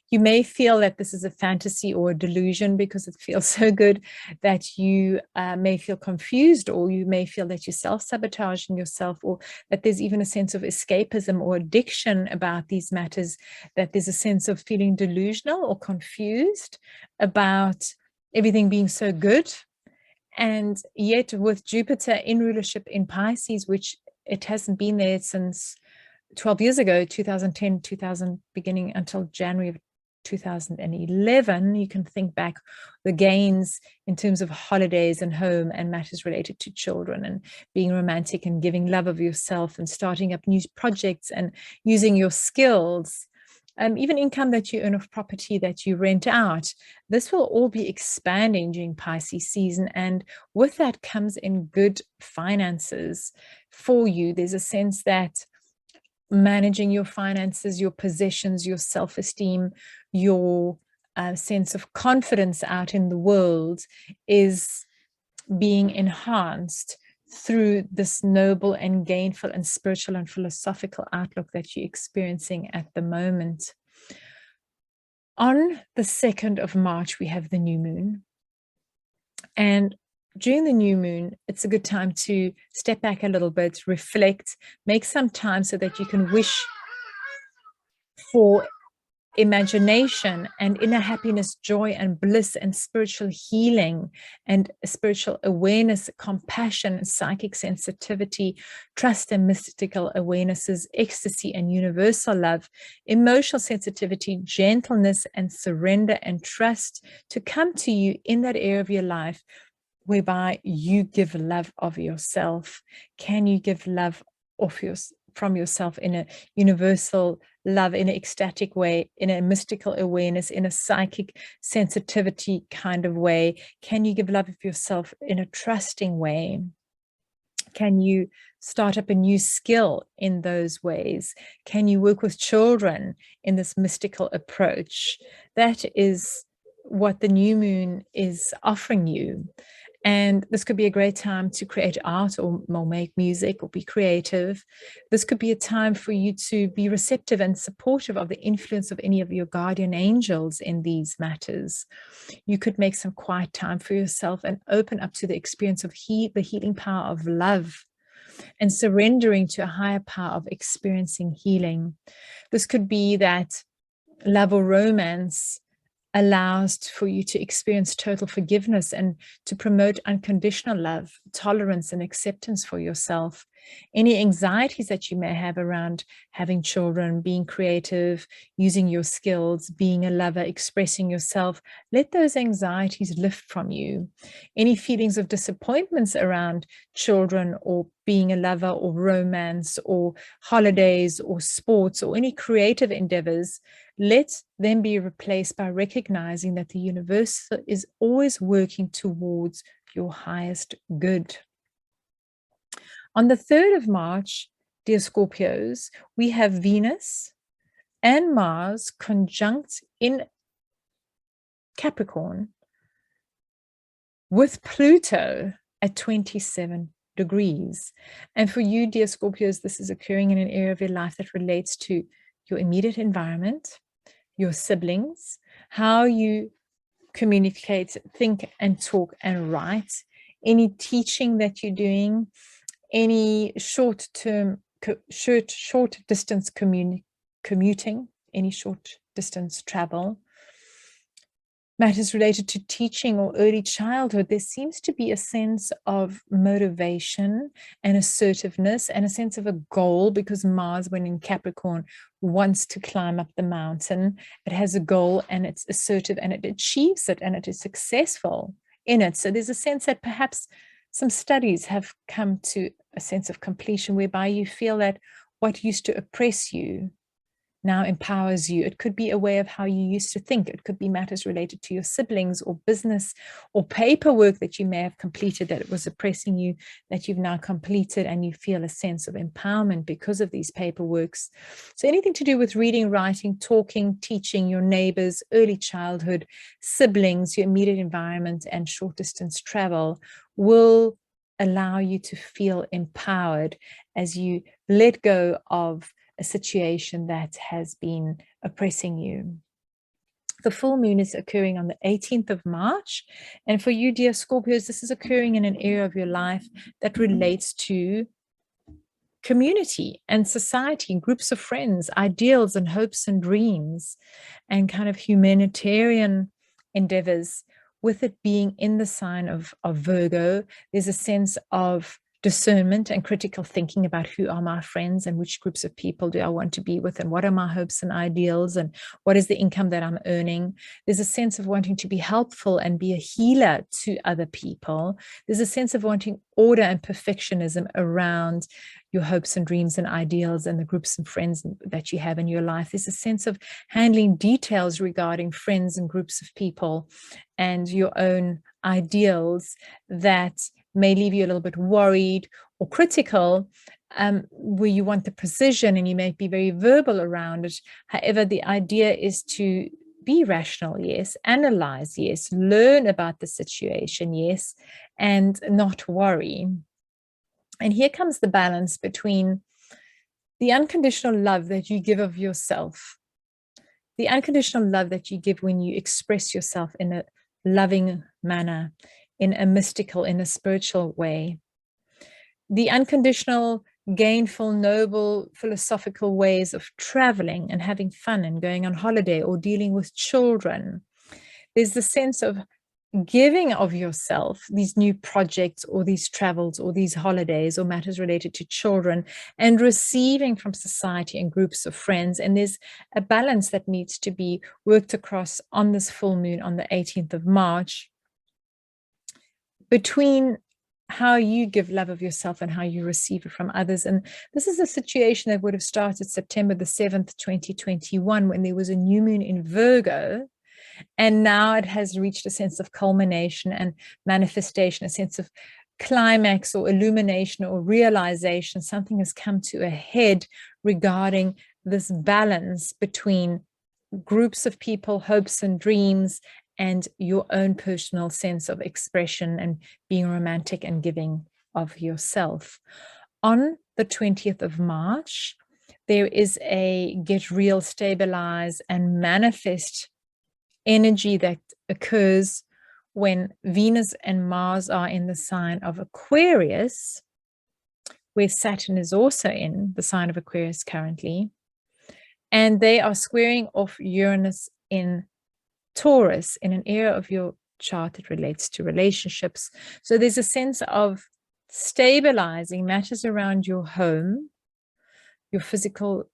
You may feel that this is a fantasy or a delusion because it feels so good that you may feel confused, or you may feel that you're self-sabotaging yourself, or that there's even a sense of escapism or addiction about these matters, that there's a sense of feeling delusional or confused about everything being so good. And yet with Jupiter in rulership in Pisces, which it hasn't been there since 12 years ago, 2010, beginning until January of 2011, you can think back the gains in terms of holidays and home and matters related to children, and being romantic and giving love of yourself, and starting up new projects and using your skills, even income that you earn off property that you rent out. This will all be expanding during Pisces season, and with that comes in good finances for you. There's a sense that managing your finances, your possessions, your self-esteem, your sense of confidence out in the world is being enhanced through this noble and gainful and spiritual and philosophical outlook that you're experiencing at the moment. On the 2nd of March, we have the new moon. And during the new moon, it's a good time to step back a little bit, reflect, make some time so that you can wish for imagination and inner happiness, joy and bliss, and spiritual healing and spiritual awareness, compassion, psychic sensitivity, trust and mystical awarenesses, ecstasy and universal love, emotional sensitivity, gentleness and surrender and trust to come to you in that area of your life whereby you give love of yourself. Can you give love from yourself in a universal love, in an ecstatic way, in a mystical awareness, in a psychic sensitivity kind of way? Can you give love of yourself in a trusting way? Can you start up a new skill in those ways? Can you work with children in this mystical approach? That is what the new moon is offering you. And this could be a great time to create art, or make music, or be creative. This could be a time for you to be receptive and supportive of the influence of any of your guardian angels in these matters. You could make some quiet time for yourself and open up to the experience of the healing power of love, and surrendering to a higher power of experiencing healing. This could be that love or romance allows for you to experience total forgiveness and to promote unconditional love, tolerance, and acceptance for yourself. Any anxieties that you may have around having children, being creative, using your skills, being a lover, expressing yourself, let those anxieties lift from you. Any feelings of disappointments around children, or being a lover, or romance, or holidays, or sports, or any creative endeavors, let them be replaced by recognizing that the universe is always working towards your highest good. On the 3rd of March, dear Scorpios, we have Venus and Mars conjunct in Capricorn with Pluto at 27 degrees. And for you, dear Scorpios, this is occurring in an area of your life that relates to your immediate environment, your siblings, how you communicate, think and talk and write, any teaching that you're doing, any short distance commuting, any short distance travel. matters related to teaching or early childhood, there seems to be a sense of motivation and assertiveness and a sense of a goal, because Mars, when in Capricorn, wants to climb up the mountain. It has a goal and it's assertive and it achieves it and it is successful in it. So there's a sense that perhaps some studies have come to a sense of completion whereby you feel that what used to oppress you now empowers you. It could be a way of how you used to think. It could be matters related to your siblings or business or paperwork that you may have completed that was oppressing you, that you've now completed, and you feel a sense of empowerment because of these paperworks. So anything to do with reading, writing, talking, teaching, your neighbors, early childhood, siblings, your immediate environment, and short distance travel will allow you to feel empowered as you let go of a situation that has been oppressing you. The full moon is occurring on the 18th of March. And for you, dear Scorpios, this is occurring in an area of your life that relates to community and society, groups of friends, ideals and hopes and dreams, and kind of humanitarian endeavors. With it being in the sign of Virgo, there's a sense of discernment and critical thinking about who are my friends and which groups of people do I want to be with, and what are my hopes and ideals, and what is the income that I'm earning. There's a sense of wanting to be helpful and be a healer to other people. There's a sense of wanting order and perfectionism around your hopes and dreams and ideals and the groups and friends that you have in your life. There's a sense of handling details regarding friends and groups of people and your own ideals that may leave you a little bit worried or critical, where you want the precision and you may be very verbal around it. However, the idea is to be rational, yes, analyze, yes, learn about the situation, yes, and not worry. And here comes the balance between the unconditional love that you give of yourself, the unconditional love that you give when you express yourself in a loving manner, in a mystical, in a spiritual way. The unconditional, gainful, noble, philosophical ways of traveling and having fun and going on holiday or dealing with children. There's the sense of giving of yourself, these new projects or these travels or these holidays or matters related to children, and receiving from society and groups of friends. And there's a balance that needs to be worked across on this full moon on the 18th of March between how you give love of yourself and how you receive it from others. And this is a situation that would have started September the 7th, 2021, when there was a new moon in Virgo. And now it has reached a sense of culmination and manifestation, a sense of climax or illumination or realization. Something has come to a head regarding this balance between groups of people, hopes and dreams, and your own personal sense of expression and being romantic and giving of yourself. On the 20th of March, there is a get real, stabilize, and manifest energy that occurs when Venus and Mars are in the sign of Aquarius, where Saturn is also in the sign of Aquarius currently, and they are squaring off Uranus in Taurus, in an area of your chart that relates to relationships. So there's a sense of stabilizing matters around your home, your physical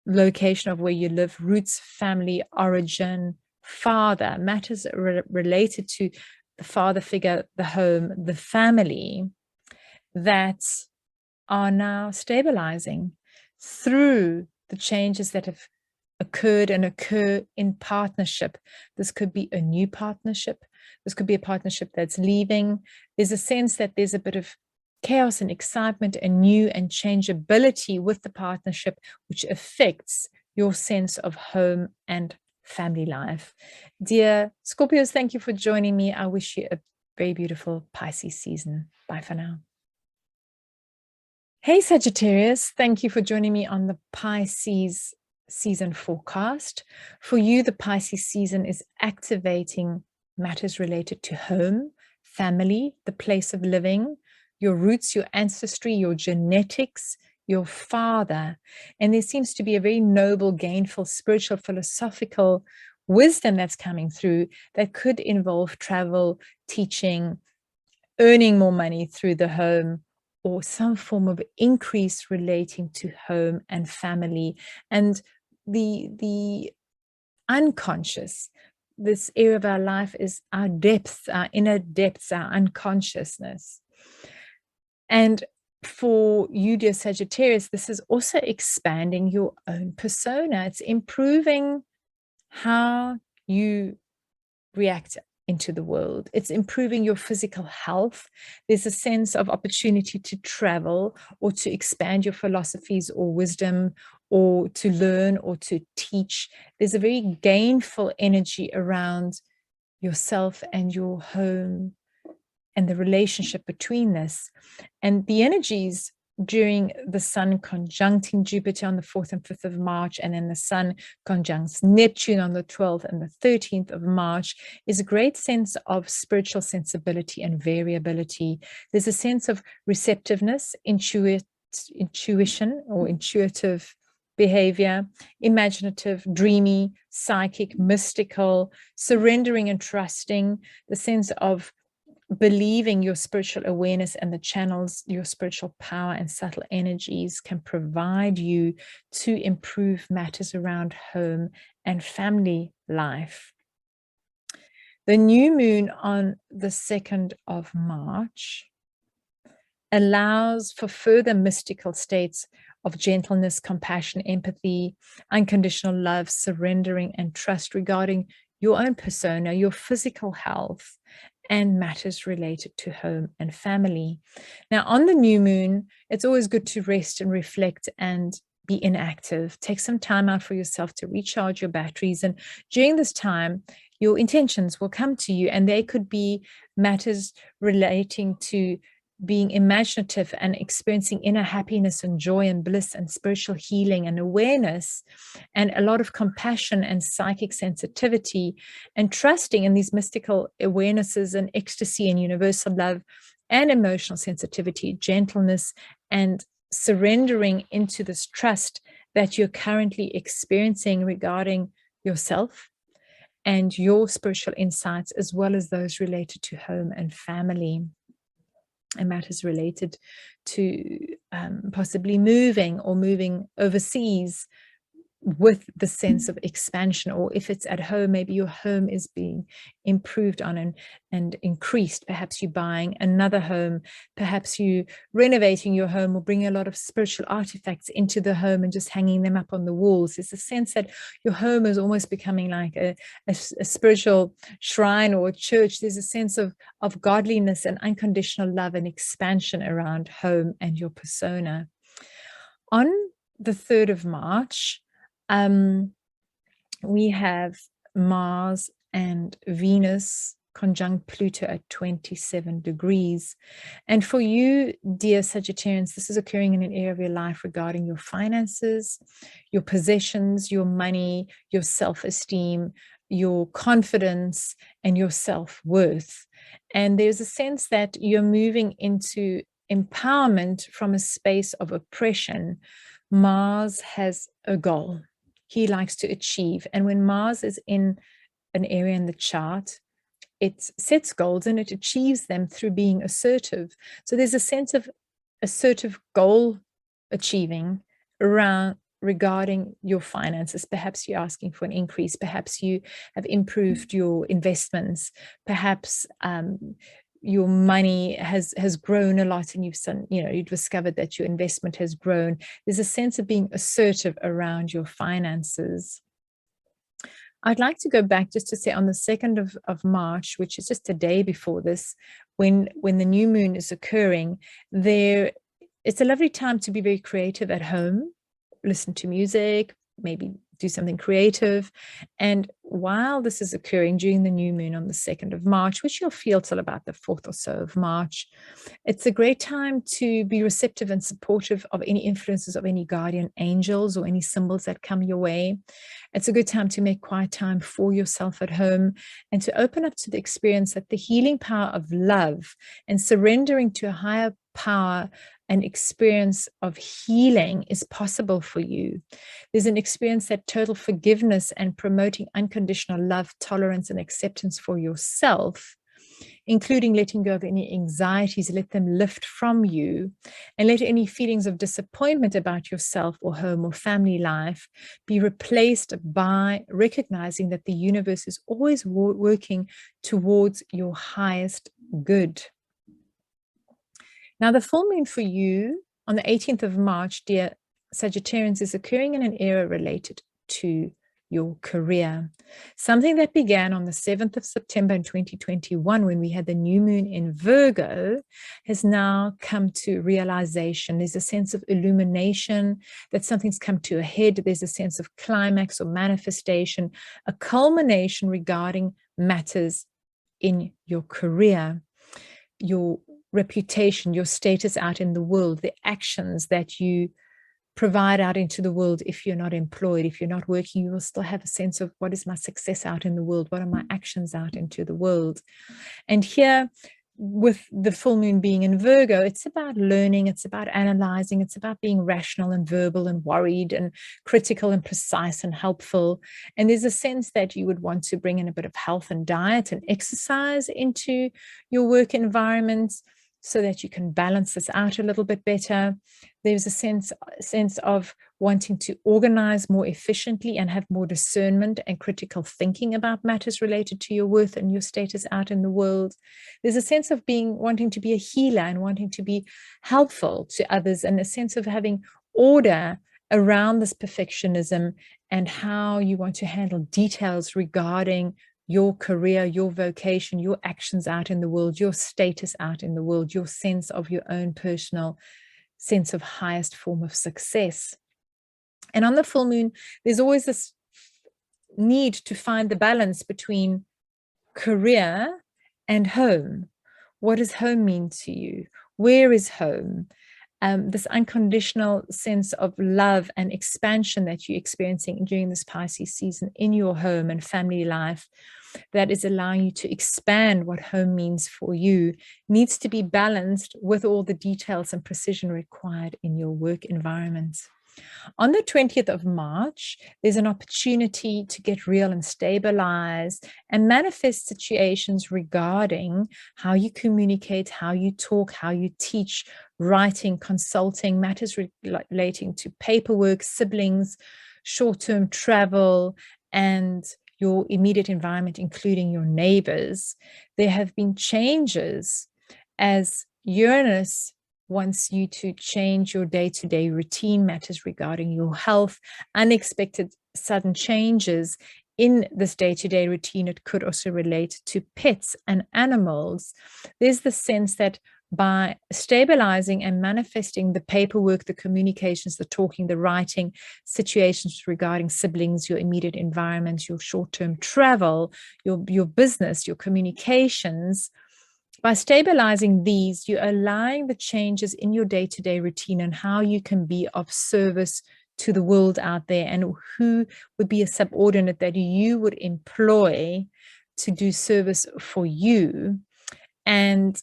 location of where you live, roots, family, origin, father, matters related to the father figure, the home, the family, that are now stabilizing through the changes that have occurred and occur in partnership. This could be a new partnership. This could be a partnership that's leaving. There's a sense that there's a bit of chaos and excitement and new and changeability with the partnership, which affects your sense of home and family life. Dear Scorpios, thank you for joining me. I wish you a very beautiful Pisces season. Bye for now. Hey Sagittarius, thank you for joining me on the Pisces season forecast. For you, the Pisces season is activating matters related to home, family, the place of living, your roots, your ancestry, your genetics, your father. And there seems to be a very noble, gainful, spiritual, philosophical wisdom that's coming through that could involve travel, teaching, earning more money through the home, or some form of increase relating to home and family and the unconscious. This area of our life is our depths, our inner depths, our unconsciousness. And for you, dear Sagittarius, this is also expanding your own persona. It's improving how you react into the world. It's improving your physical health. There's a sense of opportunity to travel or to expand your philosophies or wisdom or to learn or to teach. There's a very gainful energy around yourself and your home and the relationship between this. And the energies during the Sun conjuncting Jupiter on the 4th and 5th of March, and then the Sun conjuncts Neptune on the 12th and the 13th of March, is a great sense of spiritual sensibility and variability. There's a sense of receptiveness, intuition or intuitive behavior, imaginative, dreamy, psychic, mystical, surrendering and trusting, the sense of believing your spiritual awareness and the channels your spiritual power and subtle energies can provide you to improve matters around home and family life. The new moon on the 2nd of March allows for further mystical states of gentleness, compassion, empathy, unconditional love, surrendering, and trust regarding your own persona, your physical health, and matters related to home and family. Now, on the new moon, it's always good to rest and reflect and be inactive. Take some time out for yourself to recharge your batteries. And during this time, your intentions will come to you, and they could be matters relating to being imaginative and experiencing inner happiness and joy and bliss and spiritual healing and awareness, and a lot of compassion and psychic sensitivity, and trusting in these mystical awarenesses and ecstasy and universal love and emotional sensitivity, gentleness, and surrendering into this trust that you're currently experiencing regarding yourself and your spiritual insights, as well as those related to home and family, and matters related to possibly moving or moving overseas with the sense of expansion. Or if it's at home, maybe your home is being improved on and increased. Perhaps you're buying another home, perhaps you renovating your home or bringing a lot of spiritual artifacts into the home and just hanging them up on the walls. There's a sense that your home is almost becoming like a spiritual shrine or a church. There's a sense of godliness and unconditional love and expansion around home and your persona. On the 3rd of March, we have Mars and Venus conjunct Pluto at 27 degrees. And for you, dear Sagittarians, this is occurring in an area of your life regarding your finances, your possessions, your money, your self-esteem, your confidence, and your self-worth. And there's a sense that you're moving into empowerment from a space of oppression. Mars has a goal. He likes to achieve. And when Mars is in an area in the chart, it sets goals and it achieves them through being assertive. So there's a sense of assertive goal achieving regarding your finances. Perhaps you're asking for an increase. Perhaps you have improved your investments. Perhaps your money has grown a lot, and you've discovered that your investment has grown. There's a sense of being assertive around your finances. I'd like to go back just to say on the 2nd of March, which is just a day before this, when the new moon is occurring, it's a lovely time to be very creative at home, listen to music, maybe do something creative. And while this is occurring during the new moon on the 2nd of March, which you'll feel till about the 4th or so of March, it's a great time to be receptive and supportive of any influences of any guardian angels or any symbols that come your way. It's a good time to make quiet time for yourself at home and to open up to the experience that the healing power of love and surrendering to a higher power an experience of healing is possible for you. There's an experience that total forgiveness and promoting unconditional love, tolerance, and acceptance for yourself, including letting go of any anxieties, let them lift from you, and let any feelings of disappointment about yourself or home or family life be replaced by recognizing that the universe is always working towards your highest good. Now, the full moon for you on the 18th of March, dear Sagittarians, is occurring in an era related to your career. Something that began on the 7th of September in 2021 when we had the new moon in Virgo has now come to realization. There's a sense of illumination that something's come to a head. There's a sense of climax or manifestation, a culmination regarding matters in your career, your reputation, your status out in the world, the actions that you provide out into the world. If you're not employed, if you're not working, you will still have a sense of, what is my success out in the world? What are my actions out into the world? And here, with the full moon being in Virgo, it's about learning, it's about analyzing, it's about being rational and verbal and worried and critical and precise and helpful. And there's a sense that you would want to bring in a bit of health and diet and exercise into your work environment, so that you can balance this out a little bit better. There's a sense of wanting to organize more efficiently and have more discernment and critical thinking about matters related to your worth and your status out in the world. There's a sense of wanting to be a healer and wanting to be helpful to others, and a sense of having order around this perfectionism and how you want to handle details regarding your career, your vocation, your actions out in the world, your status out in the world, your sense of your own personal sense of highest form of success. And on the full moon, there's always this need to find the balance between career and home. What does home mean to you? Where is home? This unconditional sense of love and expansion that you're experiencing during this Pisces season in your home and family life, that is allowing you to expand what home means for you, needs to be balanced with all the details and precision required in your work environment. On the 20th of March, there's an opportunity to get real and stabilize and manifest situations regarding how you communicate, how you talk, how you teach, writing, consulting, matters relating to paperwork, siblings, short-term travel, and your immediate environment, including your neighbors. There have been changes as Uranus wants you to change your day-to-day routine, matters regarding your health, unexpected sudden changes in this day-to-day routine. It could also relate to pets and animals. There's the sense that by stabilizing and manifesting the paperwork, the communications, the talking, the writing, situations regarding siblings, your immediate environment, your short-term travel, your business, your communications, by stabilizing these, you're allowing the changes in your day-to-day routine and how you can be of service to the world out there, and who would be a subordinate that you would employ to do service for you. And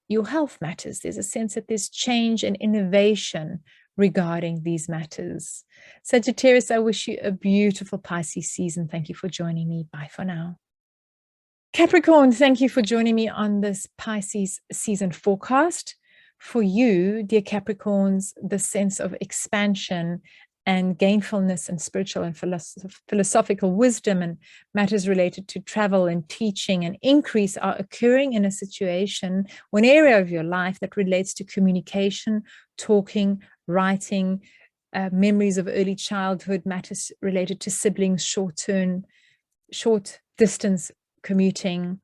your health matters. There's a sense that there's change and innovation regarding these matters. Sagittarius, I wish you a beautiful Pisces season. Thank you for joining me. Bye for now. Capricorn, thank you for joining me on this Pisces season forecast. For you, dear Capricorns, the sense of expansion and gainfulness and spiritual and philosophical wisdom and matters related to travel and teaching and increase are occurring in a situation, one area of your life that relates to communication, talking, writing, memories of early childhood, matters related to siblings, short distance commuting.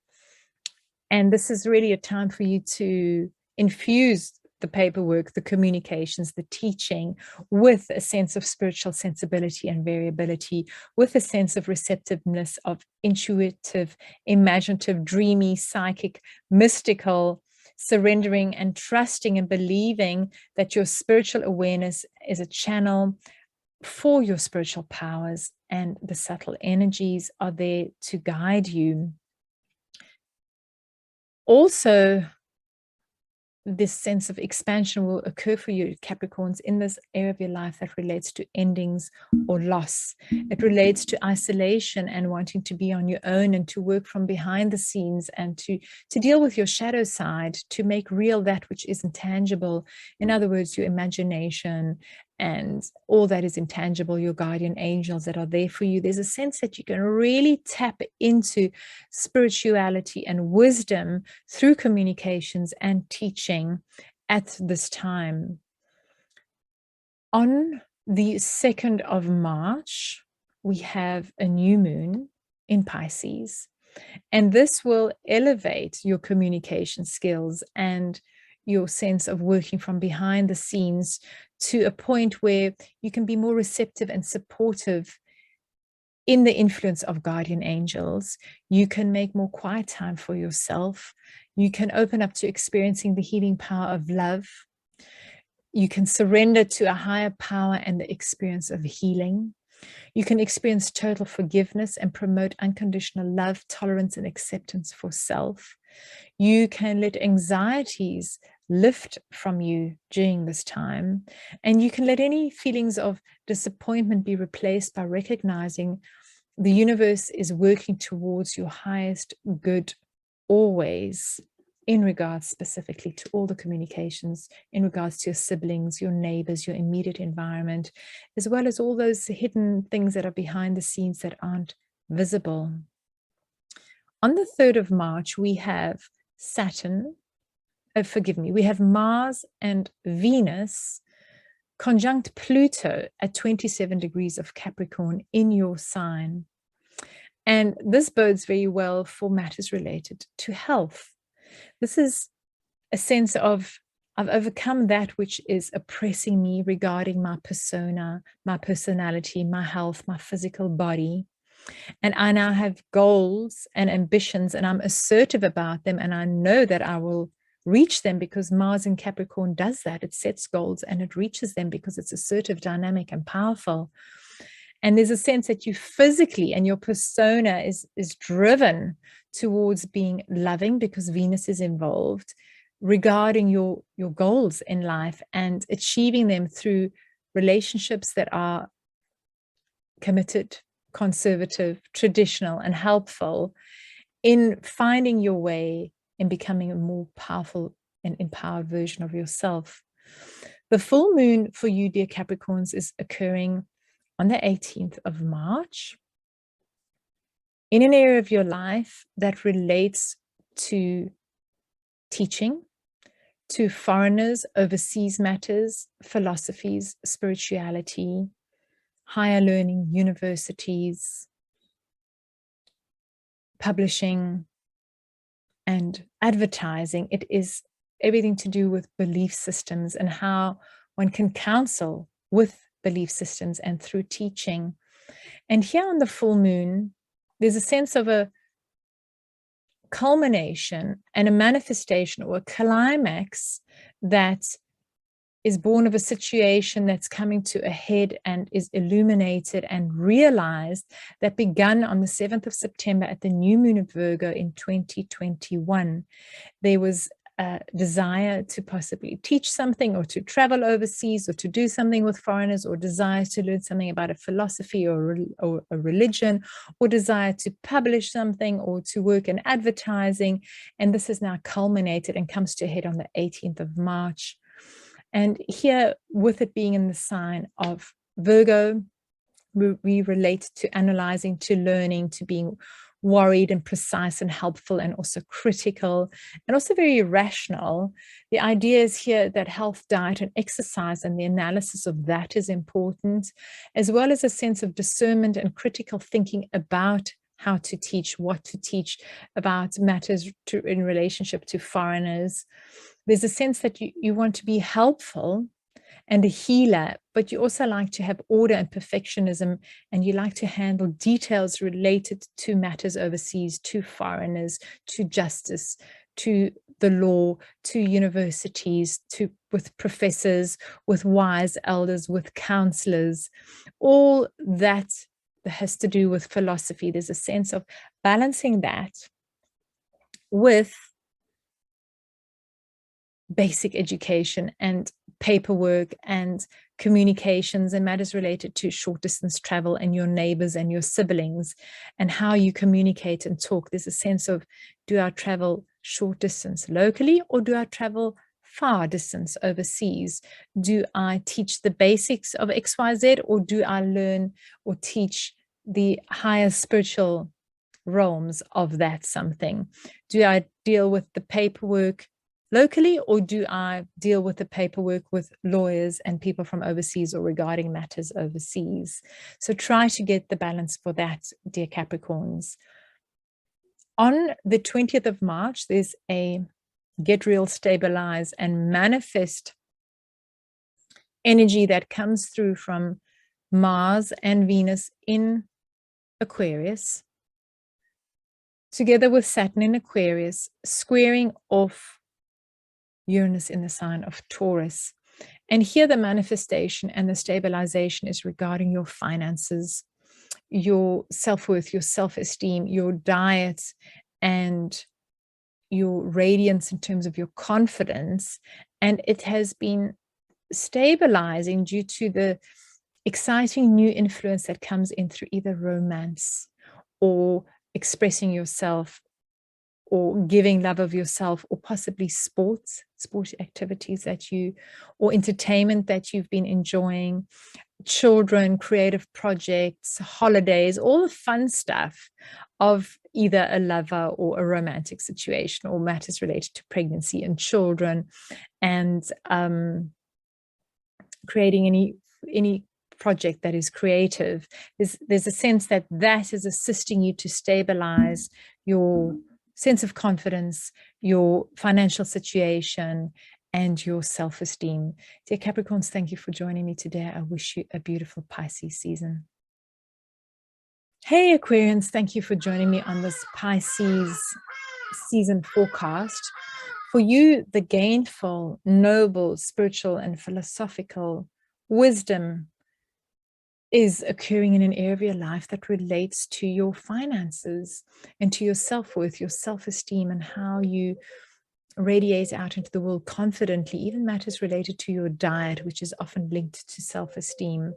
And this is really a time for you to infuse the paperwork, the communications, the teaching with a sense of spiritual sensibility and variability, with a sense of receptiveness, of intuitive, imaginative, dreamy, psychic, mystical, surrendering and trusting and believing that your spiritual awareness is a channel for your spiritual powers, and the subtle energies are there to guide you. Also, this sense of expansion will occur for you, Capricorns, in this area of your life that relates to endings or loss. It relates to isolation and wanting to be on your own and to work from behind the scenes and to deal with your shadow side, to make real that which is intangible. In other words, your imagination and all that is intangible, your guardian angels that are there for you. There's a sense that you can really tap into spirituality and wisdom through communications and teaching at this time. On the 2nd of March, we have a new moon in Pisces, and this will elevate your communication skills and your sense of working from behind the scenes to a point where you can be more receptive and supportive in the influence of guardian angels. You can make more quiet time for yourself. You can open up to experiencing the healing power of love. You can surrender to a higher power and the experience of healing. You can experience total forgiveness and promote unconditional love, tolerance, and acceptance for self. You can let anxieties lift from you during this time, and you can let any feelings of disappointment be replaced by recognizing the universe is working towards your highest good always, in regards specifically to all the communications, in regards to your siblings, your neighbors, your immediate environment, as well as all those hidden things that are behind the scenes that aren't visible. On the 3rd of March, we have we have Mars and Venus conjunct Pluto at 27 degrees of Capricorn in your sign. And this bodes very well for matters related to health. This is a sense of, I've overcome that which is oppressing me regarding my persona, my personality, my health, my physical body. And I now have goals and ambitions, and I'm assertive about them, and I know that I will reach them because Mars in Capricorn does that. It sets goals and it reaches them because it's assertive, dynamic, and powerful. And there's a sense that you physically and your persona is driven towards being loving because Venus is involved regarding your goals in life and achieving them through relationships that are committed, conservative, traditional, and helpful in finding your way in becoming a more powerful and empowered version of yourself. The full moon for you, dear Capricorns, is occurring on the 18th of March in an area of your life that relates to teaching, to foreigners, overseas matters, philosophies, spirituality, higher learning, universities, publishing, and advertising. It is everything to do with belief systems and how one can counsel with belief systems and through teaching. And here on the full moon, there's a sense of a culmination and a manifestation or a climax that is born of a situation that's coming to a head and is illuminated and realized, that began on the 7th of September at the new moon of Virgo in 2021. There was a desire to possibly teach something or to travel overseas or to do something with foreigners, or desire to learn something about a philosophy or a religion, or desire to publish something or to work in advertising. And this is now culminated and comes to a head on the 18th of March. And here, with it being in the sign of Virgo, we relate to analyzing, to learning, to being worried and precise and helpful, and also critical, and also very rational. The idea is here that health, diet, and exercise and the analysis of that is important, as well as a sense of discernment and critical thinking about how to teach, what to teach, about matters in relationship to foreigners. There's a sense that you want to be helpful and a healer, but you also like to have order and perfectionism, and you like to handle details related to matters overseas, to foreigners, to justice, to the law, to universities, with professors, with wise elders, with counselors, all that has to do with philosophy. There's a sense of balancing that with basic education and paperwork and communications and matters related to short distance travel and your neighbors and your siblings and how you communicate and talk. There's a sense of, do I travel short distance locally, or do I travel far distance overseas? Do I teach the basics of XYZ, or do I learn or teach the higher spiritual realms of that something? Do I deal with the paperwork locally, or do I deal with the paperwork with lawyers and people from overseas or regarding matters overseas? So try to get the balance for that, dear Capricorns. On the 20th of March, there's a get real, stabilize, and manifest energy that comes through from Mars and Venus in Aquarius, together with Saturn in Aquarius, squaring off Uranus in the sign of Taurus. And here the manifestation and the stabilization is regarding your finances, your self-worth, your self-esteem, your diet, and your radiance in terms of your confidence. And it has been stabilizing due to the exciting new influence that comes in through either romance or expressing yourself or giving love of yourself, or possibly sport activities that you, or entertainment that you've been enjoying, children, creative projects, holidays, all the fun stuff of either a lover or a romantic situation, or matters related to pregnancy and children, and creating any project that is creative. There's a sense that that is assisting you to stabilize your sense of confidence, your financial situation, and your self-esteem. Dear Capricorns, thank you for joining me today. I wish you a beautiful Pisces season. Hey Aquarians, thank you for joining me on this Pisces season forecast. For you, the gainful, noble, spiritual, and philosophical wisdom is occurring in an area of your life that relates to your finances and to your self-worth, your self-esteem, and how you radiate out into the world confidently, even matters related to your diet, which is often linked to self-esteem.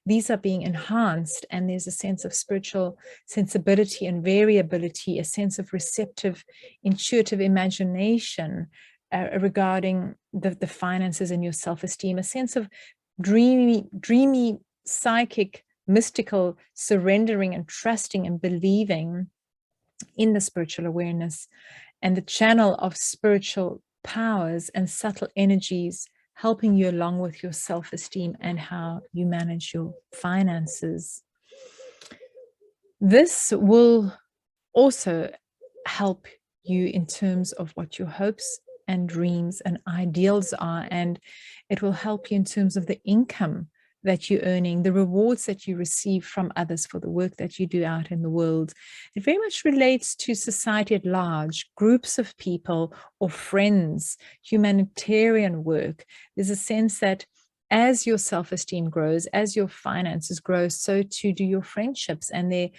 These are being enhanced, and there's a sense of spiritual sensibility and variability, a sense of receptive, intuitive imagination regarding the finances and your self-esteem, a sense of dreamy, psychic, mystical surrendering and trusting and believing in the spiritual awareness and the channel of spiritual powers and subtle energies helping you along with your self-esteem and how you manage your finances. This will also help you in terms of what your hopes and dreams and ideals are, and it will help you in terms of the income that you're earning, the rewards that you receive from others for the work that you do out in the world. It very much relates to society at large, groups of people or friends, humanitarian work. There's a sense that as your self-esteem grows, as your finances grow, so too do your friendships. And there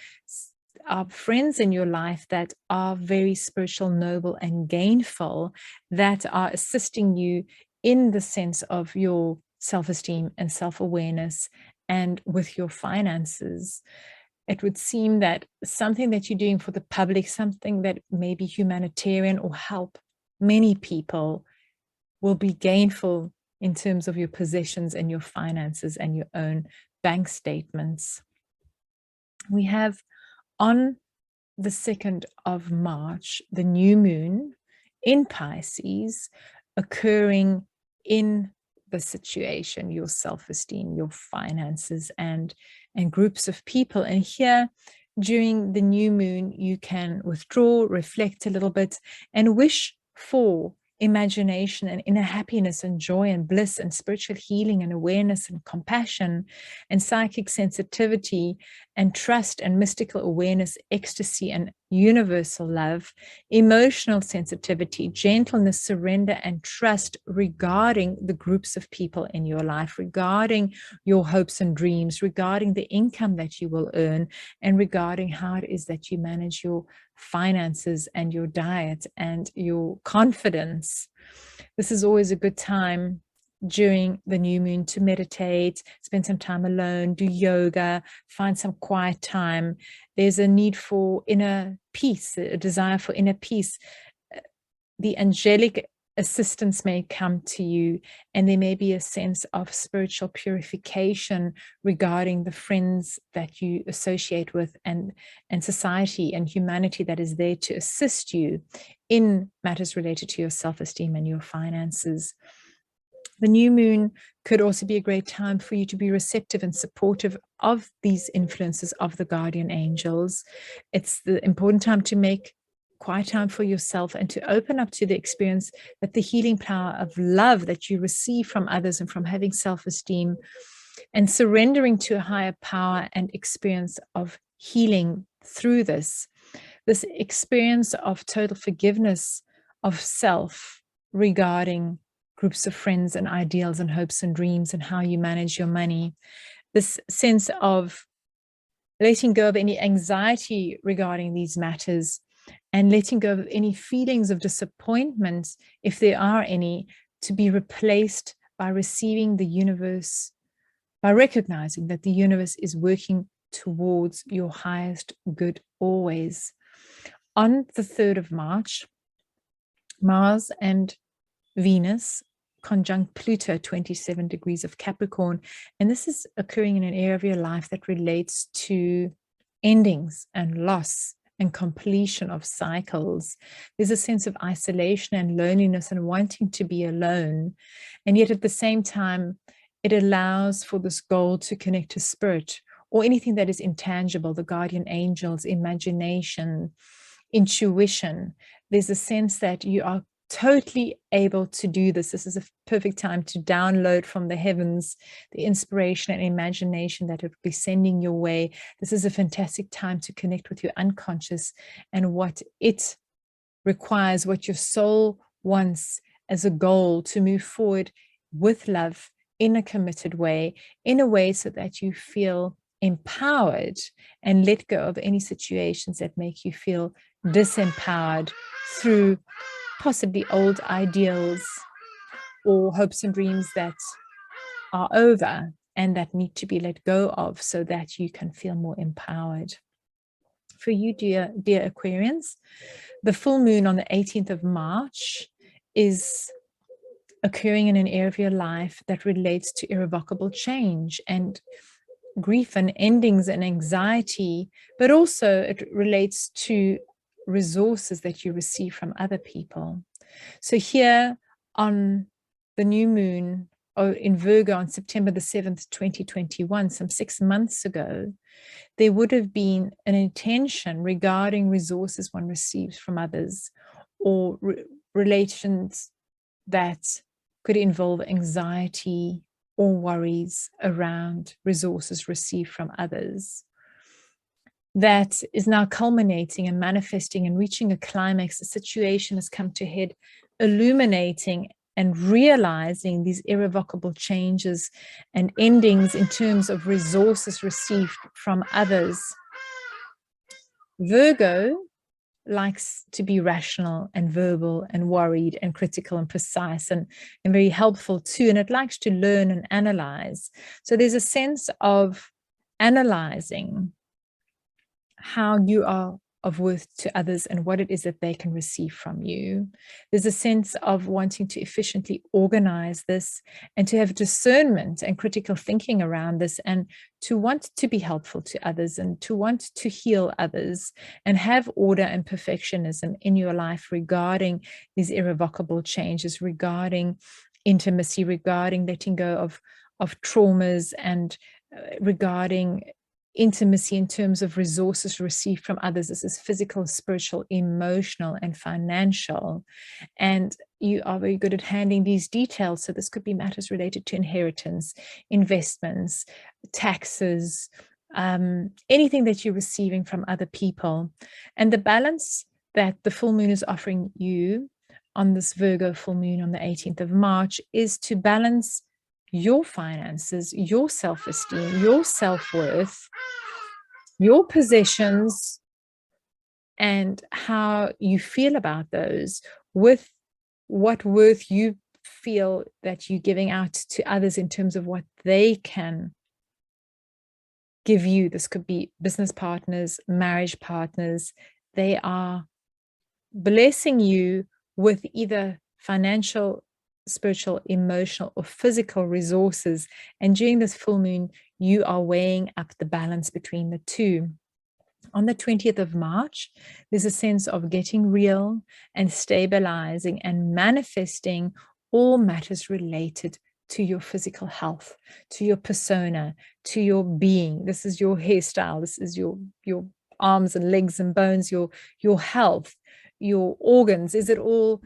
are friends in your life that are very spiritual, noble, and gainful, that are assisting you in the sense of your self-esteem and self-awareness and with your finances. It would seem that something that you're doing for the public, something that may be humanitarian or help many people, will be gainful in terms of your possessions and your finances and your own bank statements. We have on the 2nd of March, the new moon in Pisces occurring in the situation, your self-esteem, your finances, and groups of people. And here during the new moon, you can withdraw, reflect a little bit, and wish for imagination and inner happiness and joy and bliss and spiritual healing and awareness and compassion and psychic sensitivity and trust and mystical awareness, ecstasy and universal love, emotional sensitivity, gentleness, surrender, and trust regarding the groups of people in your life, regarding your hopes and dreams, regarding the income that you will earn, and regarding how it is that you manage your finances and your diet and your confidence. This is always a good time during the new moon to meditate, spend some time alone, do yoga, find some quiet time. There's a need for inner peace, a desire for inner peace. The angelic assistance may come to you, and there may be a sense of spiritual purification regarding the friends that you associate with, and society and humanity that is there to assist you in matters related to your self-esteem and your finances. The new moon could also be a great time for you to be receptive and supportive of these influences of the guardian angels. It's the important time to make quiet time for yourself and to open up to the experience that the healing power of love that you receive from others and from having self-esteem and surrendering to a higher power and experience of healing through this experience of total forgiveness of self regarding groups of friends and ideals and hopes and dreams and how you manage your money. This sense of letting go of any anxiety regarding these matters and letting go of any feelings of disappointment, if there are any, to be replaced by receiving the universe, by recognizing that the universe is working towards your highest good always. On the 3rd of March, Mars and Venus conjunct Pluto, 27 degrees of Capricorn. And this is occurring in an area of your life that relates to endings and loss and completion of cycles. There's a sense of isolation and loneliness and wanting to be alone. And yet at the same time, it allows for this goal to connect to spirit or anything that is intangible, the guardian angels, imagination, intuition. There's a sense that you are totally able to do this. This is a perfect time to download from the heavens the inspiration and imagination that it will be sending your way. This is a fantastic time to connect with your unconscious and what it requires, what your soul wants as a goal to move forward with love in a committed way, in a way so that you feel empowered and let go of any situations that make you feel disempowered through possibly old ideals or hopes and dreams that are over and that need to be let go of so that you can feel more empowered. For you, dear Aquarians, the full moon on the 18th of March is occurring in an area of your life that relates to irrevocable change and grief and endings and anxiety, but also it relates to resources that you receive from other people. So here on the new moon in Virgo on September the 7th, 2021, some 6 months ago, there would have been an intention regarding resources one receives from others or relations that could involve anxiety or worries around resources received from others. That is now culminating and manifesting and reaching a climax. The situation has come to head, illuminating and realizing these irrevocable changes and endings in terms of resources received from others. Virgo likes to be rational and verbal and worried and critical and precise and very helpful too. And it likes to learn and analyze. So there's a sense of analyzing how you are of worth to others and what it is that they can receive from you. There's a sense of wanting to efficiently organize this and to have discernment and critical thinking around this and to want to be helpful to others and to want to heal others and have order and perfectionism in your life regarding these irrevocable changes, regarding intimacy, regarding letting go of traumas and regarding intimacy in terms of resources received from others. This is physical, spiritual, emotional, and financial. And you are very good at handling these details. So this could be matters related to inheritance, investments, taxes, anything that you're receiving from other people. And the balance that the full moon is offering you on this Virgo full moon on the 18th of March is to balance your finances, your self-esteem, your self-worth, your possessions, and how you feel about those with what worth you feel that you're giving out to others in terms of what they can give you. This could be business partners, marriage partners. They are blessing you with either financial, spiritual, emotional, or physical resources. And during this full moon, you are weighing up the balance between the two. On the 20th of March, there's a sense of getting real and stabilizing and manifesting all matters related to your physical health, to your persona, to your being. This is your hairstyle. This is your arms and legs and bones, your health, your organs. Is it all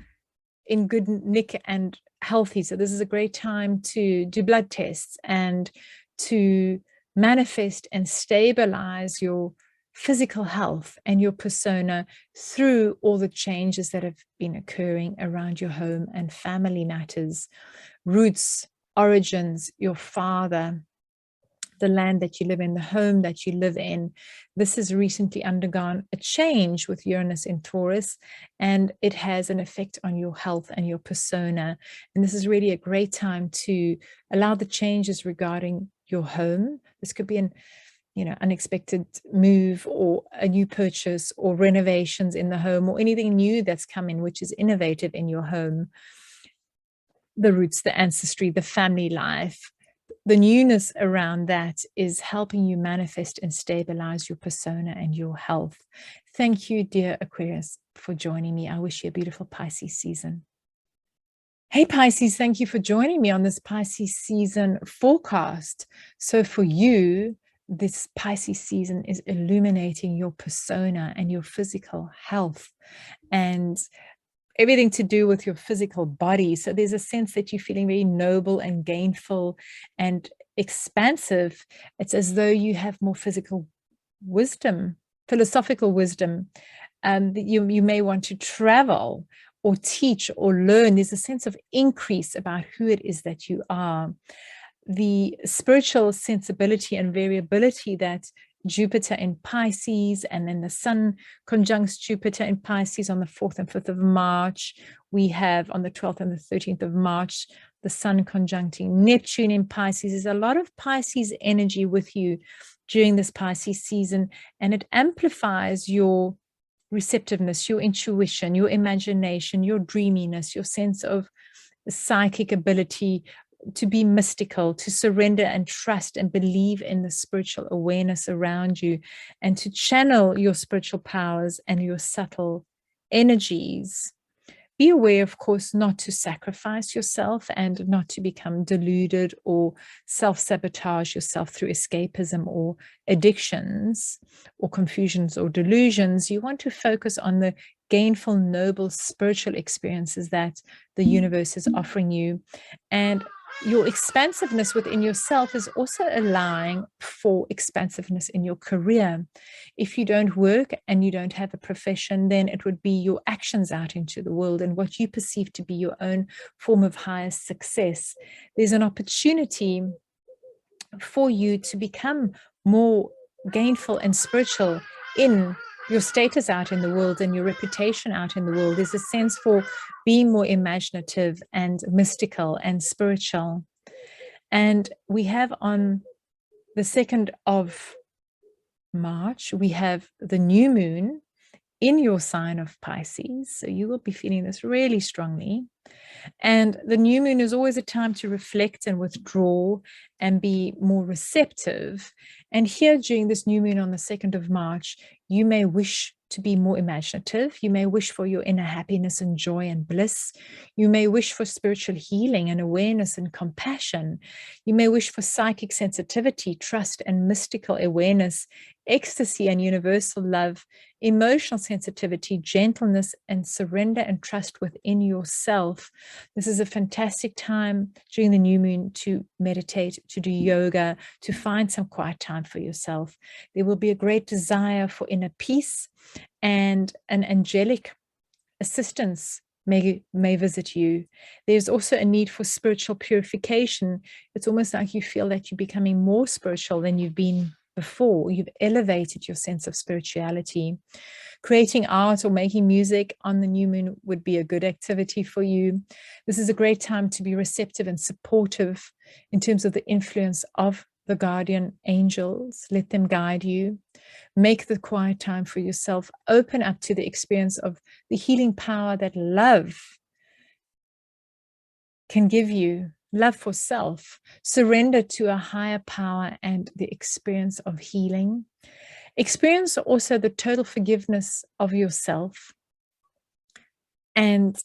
in good nick and healthy? So this is a great time to do blood tests and to manifest and stabilize your physical health and your persona through all the changes that have been occurring around your home and family matters, roots, origins, your father, the land that you live in, the home that you live in. This has recently undergone a change with Uranus in Taurus, and it has an effect on your health and your persona. And this is really a great time to allow the changes regarding your home. This could be an unexpected move or a new purchase or renovations in the home or anything new that's come in, which is innovative in your home. The roots, the ancestry, the family life, the newness around that is helping you manifest and stabilize your persona and your health. Thank you, dear Aquarius, for joining me. I wish you a beautiful Pisces season. Hey Pisces, thank you for joining me on this Pisces season forecast. So for you, this Pisces season is illuminating your persona and your physical health and everything to do with your physical body. So there's a sense that you're feeling very noble and gainful and expansive. It's as though you have more physical wisdom, philosophical wisdom. You may want to travel or teach or learn. There's a sense of increase about who it is that you are. The spiritual sensibility and variability that Jupiter in Pisces, and then the Sun conjuncts Jupiter in Pisces on the 4th and 5th of March. We have on the 12th and the 13th of March, the Sun conjuncting Neptune in Pisces. There's a lot of Pisces energy with you during this Pisces season, and it amplifies your receptiveness, your intuition, your imagination, your dreaminess, your sense of psychic ability, to be mystical, to surrender and trust and believe in the spiritual awareness around you, and to channel your spiritual powers and your subtle energies. Be aware, of course, not to sacrifice yourself and not to become deluded or self-sabotage yourself through escapism or addictions or confusions or delusions. You want to focus on the gainful, noble spiritual experiences that the universe is offering you. And your expansiveness within yourself is also allowing for expansiveness in your career. If you don't work and you don't have a profession, then it would be your actions out into the world and what you perceive to be your own form of highest success. There's an opportunity for you to become more gainful and spiritual in your status out in the world and your reputation out in the world. There's a sense for being more imaginative and mystical and spiritual. And we have on the 2nd of March, we have the new moon in your sign of Pisces. So you will be feeling this really strongly. And the new moon is always a time to reflect and withdraw and be more receptive. And here during this new moon on the 2nd of March, you may wish to be more imaginative. You may wish for your inner happiness and joy and bliss. You may wish for spiritual healing and awareness and compassion. You may wish for psychic sensitivity, trust, and mystical awareness ecstasy and universal love, emotional sensitivity, gentleness, and surrender and trust within yourself. This is a fantastic time during the new moon to meditate, to do yoga, to find some quiet time for yourself. There will be a great desire for inner peace, and an angelic assistance may visit you. There's also a need for spiritual purification. It's almost like you feel that you're becoming more spiritual than you've been before. You've elevated your sense of spirituality. Creating art or making music on the new moon would be a good activity for you. This is a great time to be receptive and supportive in terms of the influence of the guardian angels. Let them guide you. Make the quiet time for yourself. Open up to the experience of the healing power that love can give you. Love for self. Surrender to a higher power and the experience of healing. Experience also the total forgiveness of yourself and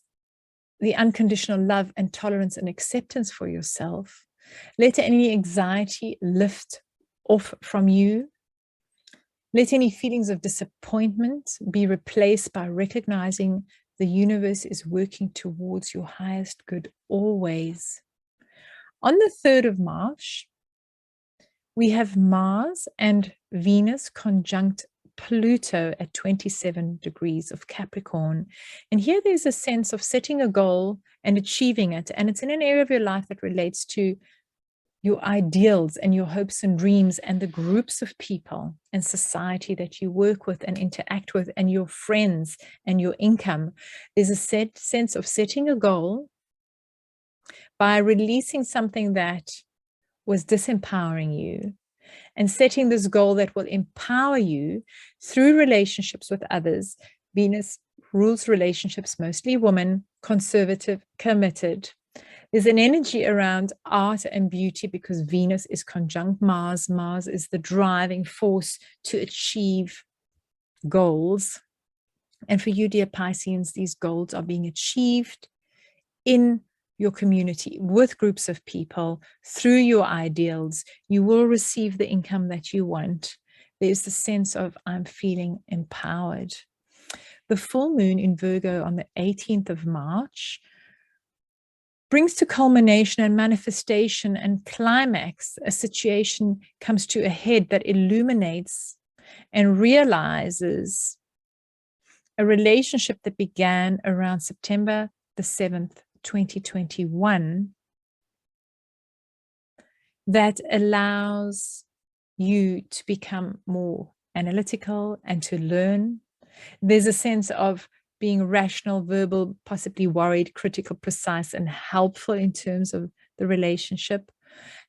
the unconditional love and tolerance and acceptance for yourself. Let any anxiety lift off from you. Let any feelings of disappointment be replaced by recognizing the universe is working towards your highest good always. On the 3rd of March, we have Mars and Venus conjunct Pluto at 27 degrees of Capricorn. And here there's a sense of setting a goal and achieving it. And it's in an area of your life that relates to your ideals and your hopes and dreams and the groups of people and society that you work with and interact with and your friends and your income. There's a sense of setting a goal by releasing something that was disempowering you and setting this goal that will empower you through relationships with others. Venus rules relationships, mostly women, conservative, committed. There's an energy around art and beauty because Venus is conjunct Mars. Mars is the driving force to achieve goals. And for you, dear Pisceans, these goals are being achieved in your community, with groups of people, through your ideals. You will receive the income that you want. There's the sense of, I'm feeling empowered. The full moon in Virgo on the 18th of March brings to culmination and manifestation and climax. A situation comes to a head that illuminates and realizes a relationship that began around September the 7th, 2021, that allows you to become more analytical and to learn. There's a sense of being rational, verbal, possibly worried, critical, precise, and helpful in terms of the relationship.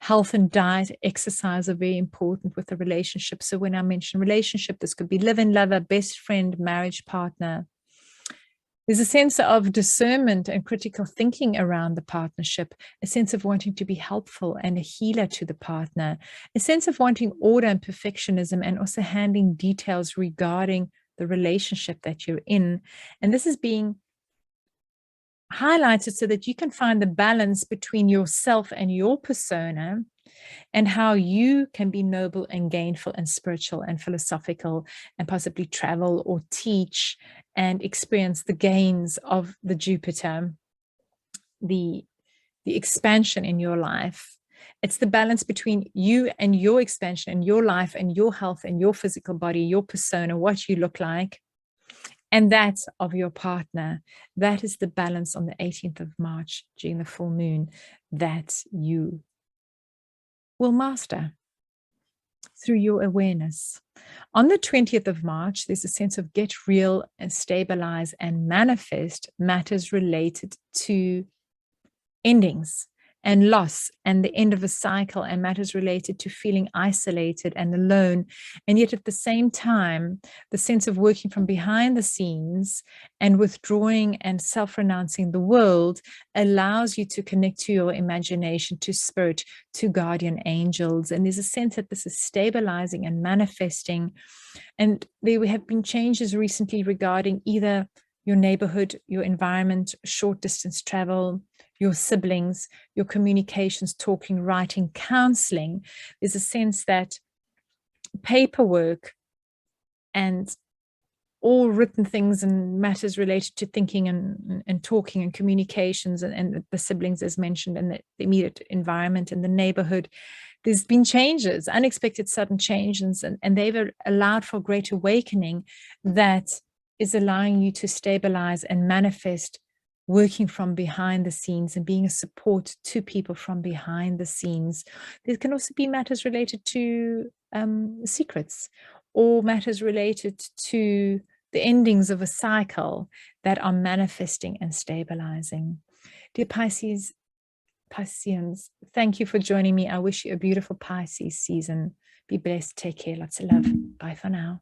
Health and diet, exercise are very important with the relationship. So when I mention relationship, this could be live-in lover, best friend, marriage partner. There's a sense of discernment and critical thinking around the partnership, a sense of wanting to be helpful and a healer to the partner, a sense of wanting order and perfectionism, and also handling details regarding the relationship that you're in. And this is being highlighted so that you can find the balance between yourself and your persona, and how you can be noble and gainful and spiritual and philosophical and possibly travel or teach and experience the gains of the Jupiter, the expansion in your life. It's the balance between you and your expansion and your life and your health and your physical body, your persona, what you look like, and that of your partner. That is the balance on the 18th of March during the full moon that you will master through your awareness. On the 20th of March, there's a sense of get real and stabilize and manifest matters related to endings and loss and the end of a cycle, and matters related to feeling isolated and alone. And yet at the same time, the sense of working from behind the scenes and withdrawing and self-renouncing the world allows you to connect to your imagination, to spirit, to guardian angels. And there's a sense that this is stabilizing and manifesting. And there have been changes recently regarding either your neighborhood, your environment, short distance travel, your siblings, your communications, talking, writing, counseling. There's a sense that paperwork and all written things and matters related to thinking and talking and communications and the siblings as mentioned, and the immediate environment and the neighborhood. There's been changes, unexpected sudden changes, and they've allowed for great awakening that is allowing you to stabilize and manifest, working from behind the scenes and being a support to people from behind the scenes. There can also be matters related to secrets, or matters related to the endings of a cycle that are manifesting and stabilizing. Dear Pisces, Pisceans, thank you for joining me. I wish you a beautiful Pisces season. Be blessed. Take care. Lots of love. Bye for now.